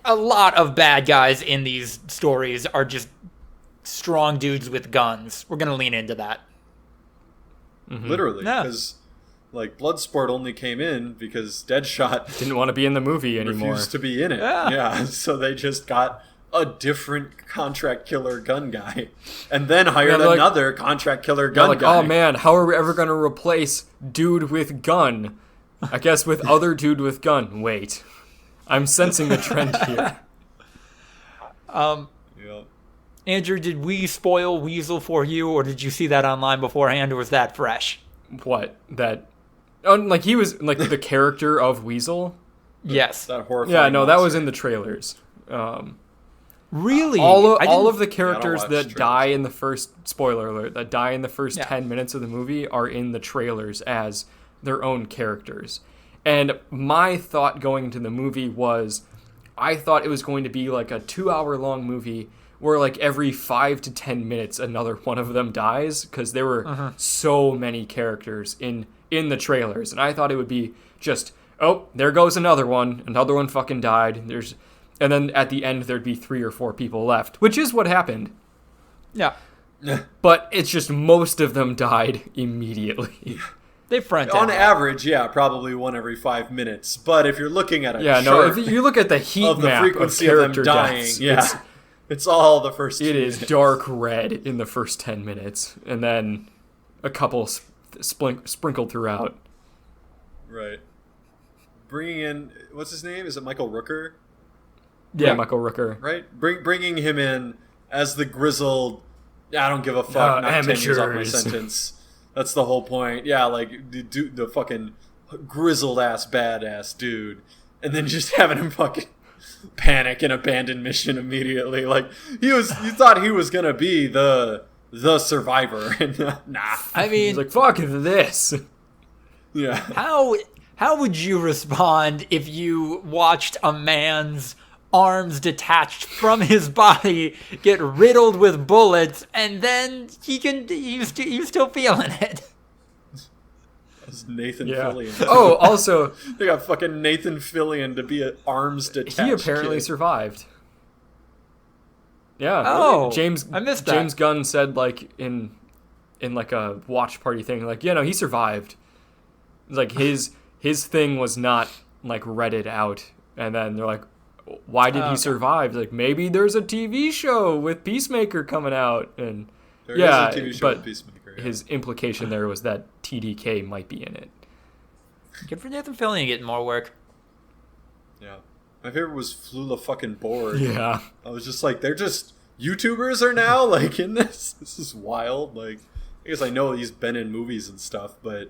a lot of bad guys in these stories are just strong dudes with guns. We're going to lean into that. Mm-hmm. Literally, because Bloodsport only came in because Deadshot didn't want to be in the movie anymore. Refused to be in it. Yeah, so they just got a different contract killer gun guy, and then hired another contract killer gun guy. Oh man, how are we ever going to replace dude with gun? I guess with other dude with gun. Wait, I'm sensing a trend here. Andrew, did we spoil Weasel for you, or did you see that online beforehand, or was that fresh? What? That... Oh, he was, the character of Weasel? Yes. That horrifying Yeah, no, monster. that was in the trailers. Really? All of the characters that die trailers. in the first... Spoiler alert. That die in the first 10 minutes of the movie are in the trailers as their own characters. And my thought going into the movie was... I thought it was going to be a 2-hour-long movie where every 5 to 10 minutes another one of them dies, because there were so many characters in the trailers, and I thought it would be just, oh, there goes another one fucking died, and then at the end there'd be 3 or 4 people left, which is what happened. Yeah. But it's just most of them died immediately. They front on average, probably one every 5 minutes, but if you're looking at if you look at the heat of the map frequency of of them character dying, deaths, it's all the first 2 It minutes. is dark red in the first 10 minutes, and then a couple sprinkled throughout. Right. Bringing in, what's his name? Is it Michael Rooker? Yeah, Michael Rooker. Right? Bringing him in as the grizzled, I don't give a fuck, knock 10 years off my sentence. That's the whole point. Yeah, the fucking grizzled-ass badass dude. And then just having him fucking panic and abandon mission immediately. You thought he was gonna be the survivor, and nah. I mean, he's fuck this. Yeah. How would you respond if you watched a man's arms detached from his body get riddled with bullets, and then he's still feeling it? That's Nathan Fillion. Oh, also... They got fucking Nathan Fillion to be an arms detached He apparently survived. Yeah. Oh, James, I missed that. James Gunn said, in a watch party thing, he survived. His thing was not, Reddit out. And then they're like, why did he survive? Maybe there's a TV show with Peacemaker coming out. And there is a TV show with Peacemaker. Yeah. His implication there was that TDK might be in it. Good for Nathan Fillion getting more work. Yeah. My favorite was Flula fucking Borg. Yeah. I was just they're just YouTubers are now in this. This is wild. I guess I know he's been in movies and stuff, but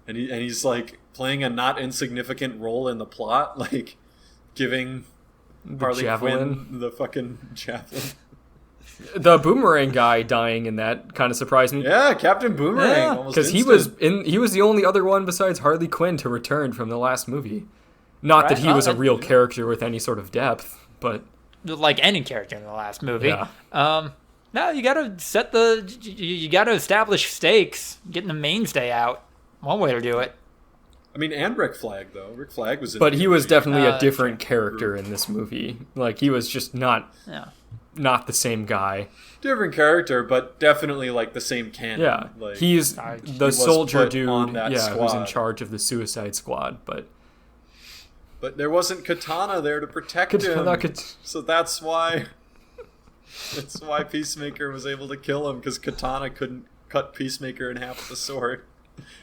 and he's playing a not insignificant role in the plot, giving Harley Quinn the fucking javelin. The Boomerang guy dying in that kind of surprised me. Yeah, Captain Boomerang. Because he was the only other one besides Harley Quinn to return from the last movie. Not that he was a real character with any sort of depth, but like any character in the last movie. Yeah. No, you gotta you gotta establish stakes, getting the mainstay out. One way to do it. I mean, and Rick Flag though. Rick Flag was in but the he was movie. definitely a different character in this movie. He was just not the same guy. Different character, but definitely the same canon. Yeah, he's the soldier dude. Squad. Who's in charge of the Suicide Squad, but there wasn't Katana there to protect him. So that's why Peacemaker was able to kill him, because Katana couldn't cut Peacemaker in half with a sword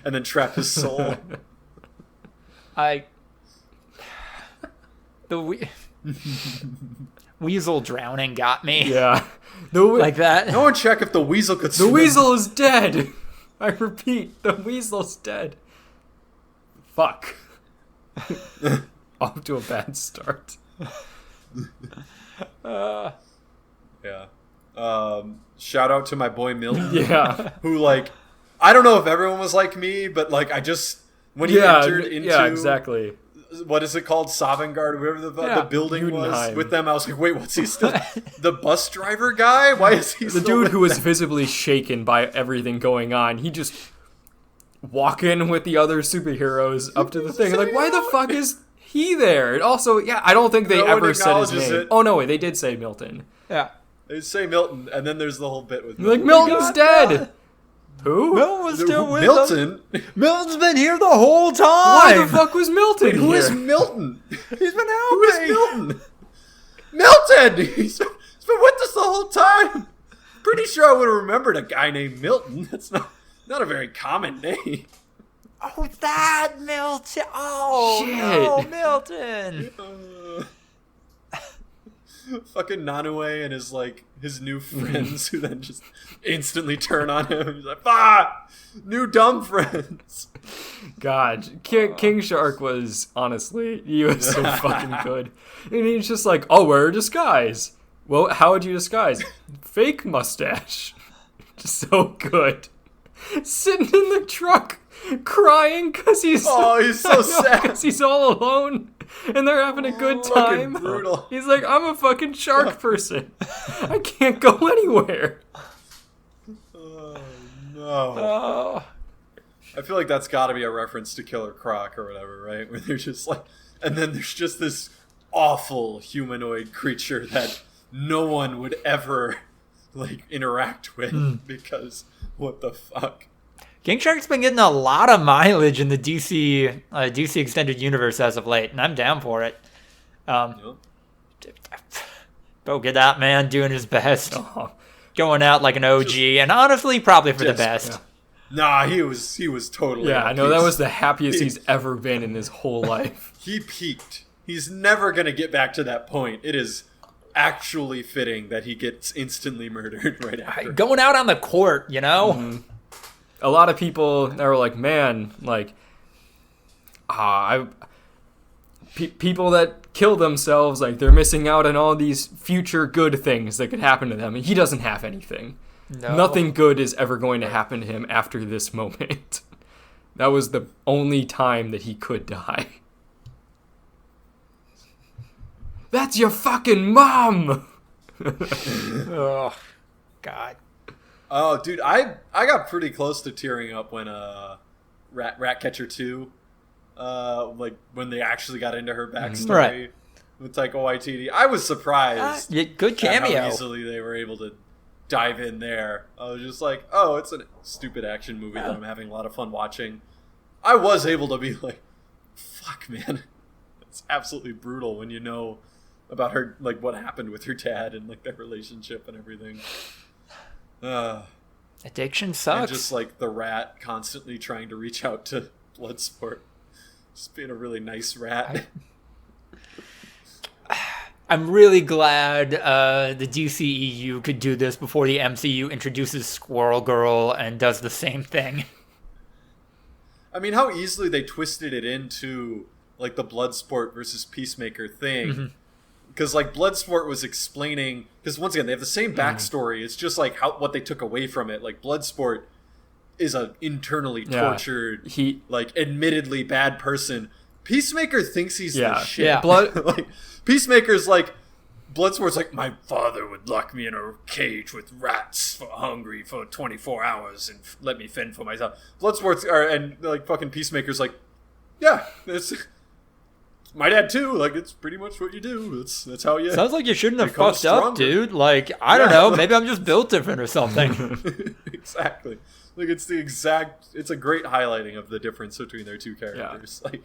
and then trap his soul. Weasel drowning got me. Yeah. Like that. No one check if the weasel could swim. The weasel is dead. I repeat, the weasel's dead. Fuck. Off to a bad start. Yeah. Shout out to my boy Milton. Yeah. Who I don't know if everyone was like me, but I just when he entered into exactly what is it called? Savangard, whatever the building was Judenheim. with them. I was like, wait, what's he still? The bus driver guy? Why is he The still dude with who was them? visibly shaken by everything going on. He just walking with the other superheroes up to the thing. Like, why the fuck is he there? And also, yeah, I don't think they No one ever said his acknowledges name. it. Oh, no, wait, they did say Milton. Yeah. They say Milton, and then there's the whole bit with Like, Milton. Milton's God, dead! Who? Milton was still with Milton? them. Milton's been here the whole time. Why the fuck was Milton Wait, who here? is Milton? He's been Who is helping. Milton? Milton! He's been with us the whole time. Pretty sure I would have remembered a guy named Milton. That's not a very common name. Oh, that Milton. Oh, Shit. no, Milton. Fucking Nanue and his new friends who then just instantly turn on him. He's like, new dumb friends. God, King Shark was, honestly, he was so fucking good. And he's just like, I'll wear a disguise. Well, how would you disguise? Fake mustache. Just so good. Sitting in the truck, crying because he's so sad. because he's all alone and they're having a good Fucking time. brutal. He's like, I'm a fucking shark person. I can't go anywhere. Oh, no. Oh. I feel like that's got to be a reference to Killer Croc or whatever, right? Where they're just like, and then there's just this awful humanoid creature that no one would ever interact with because what the fuck? King Shark's been getting a lot of mileage in the DC Extended Universe as of late, and I'm down for it. Go get that man doing his best, going out like an OG, and honestly, probably for the best. Yeah. Nah, he was totally. Yeah, I know peaked. that was the happiest he's ever been in his whole life. He peaked. He's never gonna get back to that point. It is actually fitting that he gets instantly murdered right after. Going out on the court, you know. Mm-hmm. A lot of people are like, man, people that kill themselves, like they're missing out on all these future good things that could happen to them. And he doesn't have anything. No. Nothing good is ever going to happen to him after this moment. That was the only time that he could die. That's your fucking mom! Oh, God. Oh, dude, I got pretty close to tearing up when Ratcatcher 2, when they actually got into her backstory Right. with Taika Waititi. I was surprised Yeah, good at cameo. how easily they were able to dive in there. I was just like, oh, it's a stupid action movie that I'm having a lot of fun watching. I was able to be like, fuck, man. It's absolutely brutal when you know about her, what happened with her dad and, their relationship and everything. Addiction sucks. And just, the rat constantly trying to reach out to Bloodsport. Just being a really nice rat. I'm really glad the DCEU could do this before the MCU introduces Squirrel Girl and does the same thing. I mean, how easily they twisted it into, the Bloodsport versus Peacemaker thing. Mm-hmm. Because, Bloodsport was explaining... Because, once again, they have the same backstory. It's just, what they took away from it. Bloodsport is an internally tortured, admittedly bad person. Peacemaker thinks he's the shit. Yeah. Peacemaker's Bloodsport's my father would lock me in a cage with rats hungry for 24 hours and let me fend for myself. Fucking Peacemaker's yeah, it's my dad too. It's pretty much what you do. That's how you. Sounds like you shouldn't have become fucked up, stronger. dude. I don't know. Maybe I'm just built different or something. Exactly. It's a great highlighting of the difference between their two characters. Yeah.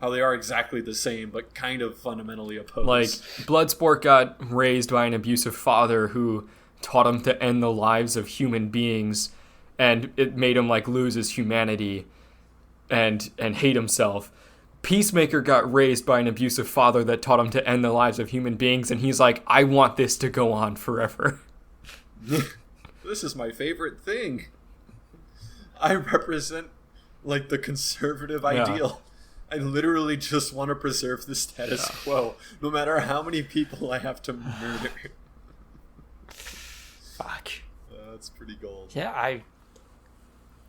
How they are exactly the same, but kind of fundamentally opposed. Bloodsport got raised by an abusive father who taught him to end the lives of human beings, and it made him lose his humanity and hate himself. Peacemaker got raised by an abusive father that taught him to end the lives of human beings, and he's like, I want this to go on forever. This is my favorite thing. I represent the conservative ideal. I literally just want to preserve the status quo, no matter how many people I have to murder. Fuck. That's pretty gold. Yeah,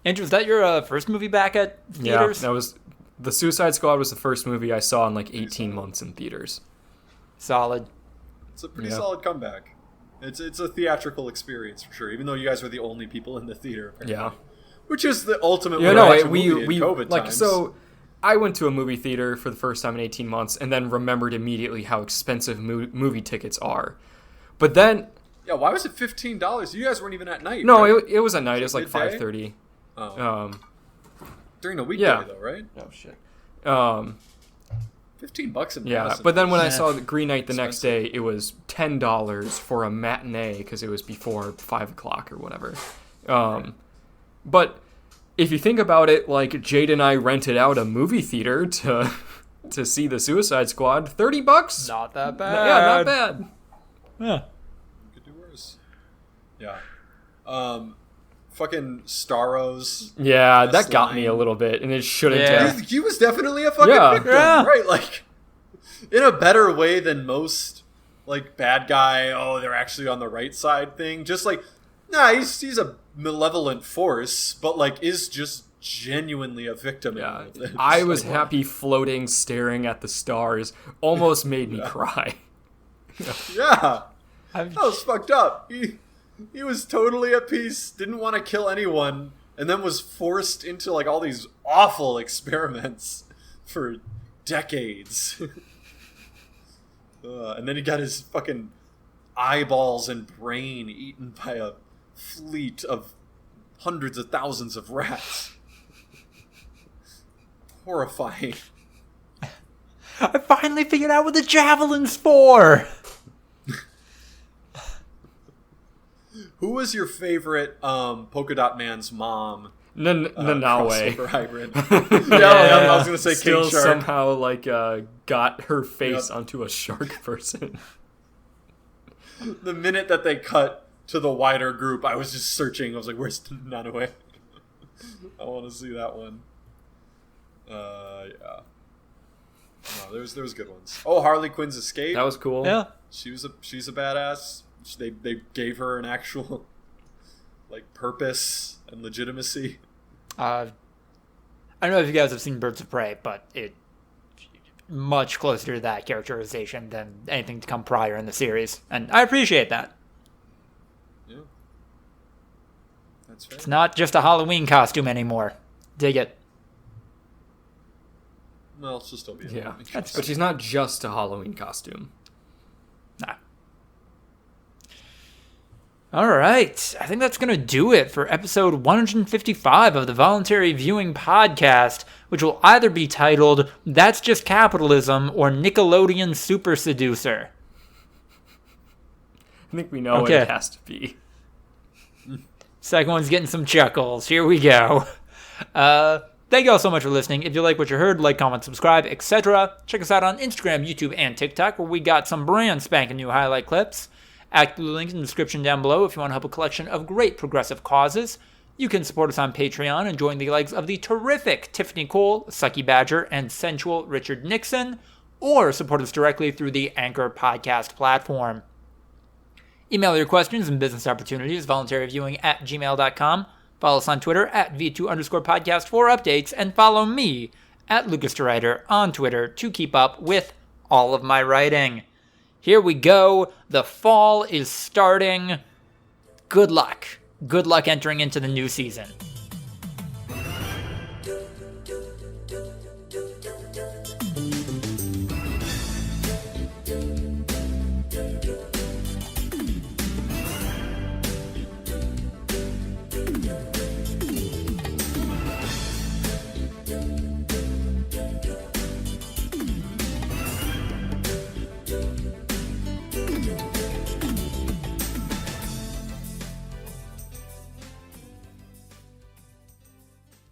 Andrew, was that your first movie back at theaters? Yeah, that was The Suicide Squad was the first movie I saw in like 18 months in theaters. Solid. It's a pretty solid comeback. It's a theatrical experience for sure, even though you guys were the only people in the theater. Apparently. Yeah. Which is the ultimate Yeah, way no, to watch a we movie in COVID like times. so. I went to a movie theater for the first time in 18 months, and then remembered immediately how expensive movie tickets are. But then, yeah, why was it $15? You guys weren't even at night. no, right? it was at night. It was like midday? 5:30. Oh. During the weekday yeah. though, right? Oh shit. $15 in Yeah, Madison. but then when I Yeah. saw the Green Knight the next day, it was $10 for a matinee because it was before 5 o'clock or whatever. But if you think about it, like Jade and I rented out a movie theater to see the Suicide Squad, $30. Not that bad. Yeah, not bad. Yeah. Could do worse. Yeah. Fucking Starros. Yeah, that Best got me a line. little bit, and it shouldn't Yeah. have. He was definitely a fucking Yeah. victim, Yeah. right? Like, in a better way than most, like, bad guy, oh, they're actually on the right side thing. Just like, nah, he's a malevolent force, but, like, is just genuinely a victim. in all Yeah, of this. I was Like, happy floating, staring at the stars. Almost made me cry. Yeah. I've- That was fucked up. He was totally at peace, didn't want to kill anyone, and then was forced into like all these awful experiments for decades. And then he got his fucking eyeballs and brain eaten by a fleet of hundreds of thousands of rats. Horrifying. I finally figured out what the javelin's for. Who was your favorite Polka Dot Man's mom? Nanawe. Crossover hybrid. I was gonna say Still King Shark. somehow like got her face onto a shark person. The minute that they cut to the wider group, I was just searching. I was like, "Where's Nanawe?" I want to see that one. Yeah. No, there was good ones. Oh, Harley Quinn's escape. That was cool. Yeah. She's a badass. They gave her an actual like purpose and legitimacy. I don't know if you guys have seen Birds of Prey, but it much closer to that characterization than anything to come prior in the series, and I appreciate that. Yeah, that's fair. It's not just a Halloween costume anymore. Dig it. Well, it's just be. Yeah, That's but she's not just a Halloween costume. Nah. All right. I think that's going to do it for episode 155 of the Voluntary Viewing podcast, which will either be titled That's Just Capitalism or Nickelodeon Super Seducer. I think we know what Okay. it has to be. Second one's getting some chuckles. Here we go. Thank you all so much for listening. If you like what you heard, like, comment, subscribe, etc. Check us out on Instagram, YouTube, and TikTok, where we got some brand spanking new highlight clips. ActBlue link in the description down below if you want to help a collection of great progressive causes. You can support us on Patreon and join the likes of the terrific Tiffany Cole, Sucky Badger, and sensual Richard Nixon, or support us directly through the Anchor podcast platform. Email your questions and business opportunities, voluntaryviewing@gmail.com. Follow us on Twitter @V2_podcast for updates, and follow me @LucasTheWriter on Twitter to keep up with all of my writing. Here we go. The fall is starting. Good luck. Good luck entering into the new season.